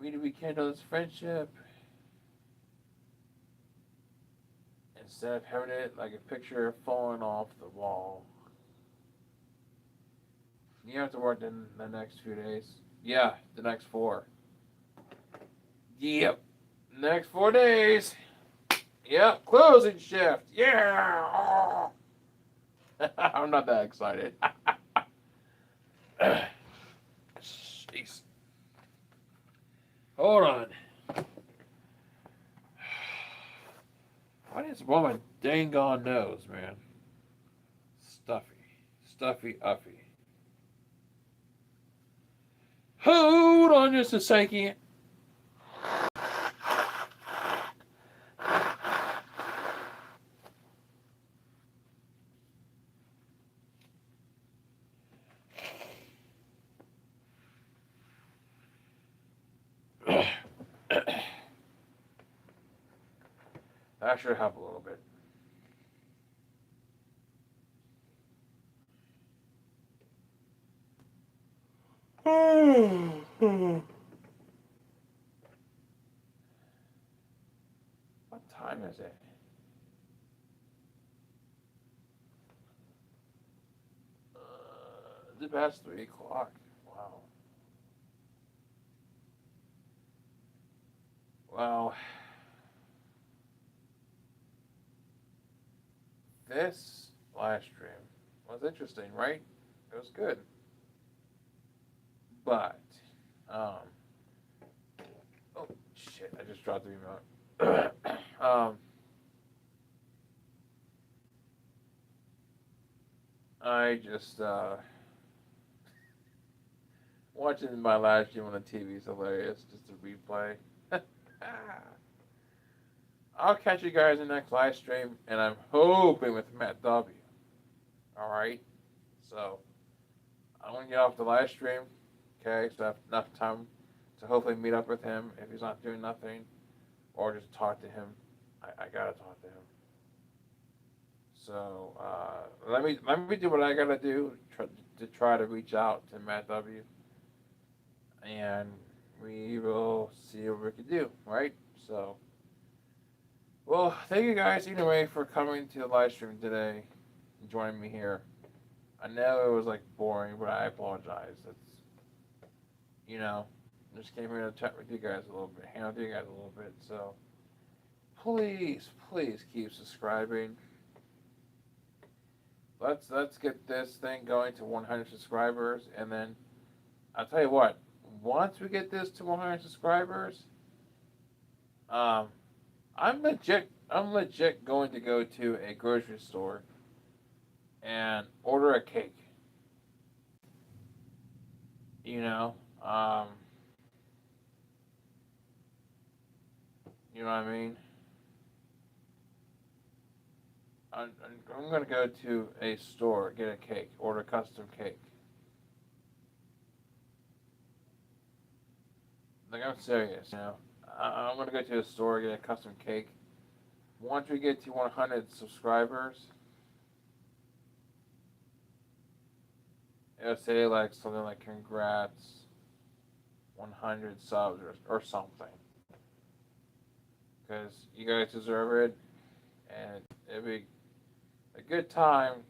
We need to rekindle this friendship instead of having it like a picture falling off the wall. You have to work in the next few days. Yeah, the next four. Yep. Next 4 days. Yep. Closing shift. Yeah. I'm not that excited. Jeez. Hold on. Why is one of my dang on nose, man? Stuffy. Stuffy uppy. Hold on just a second. That should help a little bit. What time is it? It's past 3 o'clock. Wow. Well, this live stream was interesting, right? It was good. But, um, oh shit, I just dropped the remote. I just, watching my live stream on the TV is hilarious, just a replay. I'll catch you guys in the next live stream, and I'm hoping with Matt W. Alright? So, I'm going to get off the live stream. Okay, so I have enough time to hopefully meet up with him if he's not doing nothing, or just talk to him. I gotta talk to him. So let me do what I gotta do to try to reach out to Matt W. And we will see what we can do. Right. So, well, thank you guys anyway for coming to the live stream today and joining me here. I know it was like boring, but I apologize. It's you know, just came here to chat with you guys a little bit, hang out with you guys a little bit. So please keep subscribing. Let's get this thing going to 100 subscribers, and then I'll tell you what. Once we get this to 100 subscribers, um, I'm legit going to go to a grocery store and order a cake. You know, um, you know what I mean. I'm gonna go to a store, get a cake, order a custom cake. Like I'm serious, you know. I'm gonna go to a store, get a custom cake. Once we get to 100 subscribers, it'll say like something like "Congrats, 100 subs" or something. Because you guys deserve it, and it'll be a good time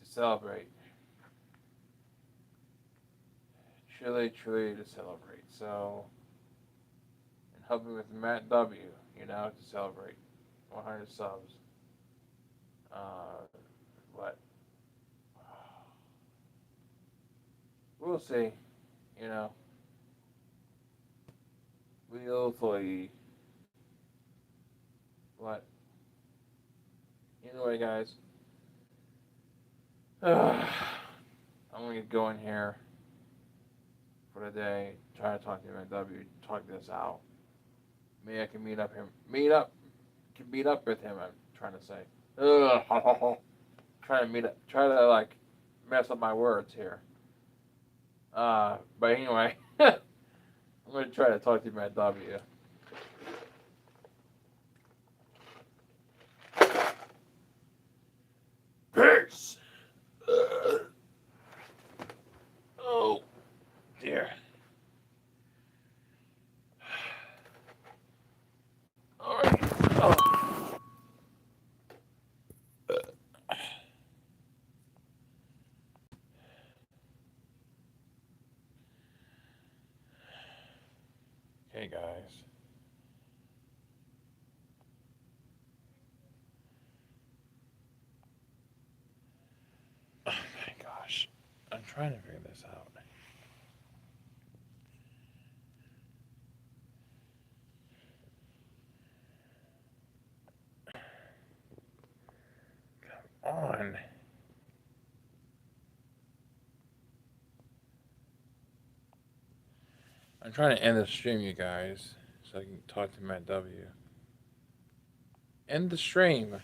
to celebrate. Truly to celebrate. So, and help me with Matt W. To celebrate 100 subs. But we'll see. You know, we'll see. But anyway, guys, I'm gonna get going here for the day. Try to talk to Matt W. Talk this out. Maybe I can meet up with him. I'm trying to say. Trying to meet up. Try to like mess up my words here. But anyway, I'm gonna try to talk to Matt W. Peace. Oh dear. All right. Oh. Hey guys. Oh my gosh. I'm trying to figure this out. Come on. I'm trying to end the stream, you guys, so I can talk to Matt W. End the stream.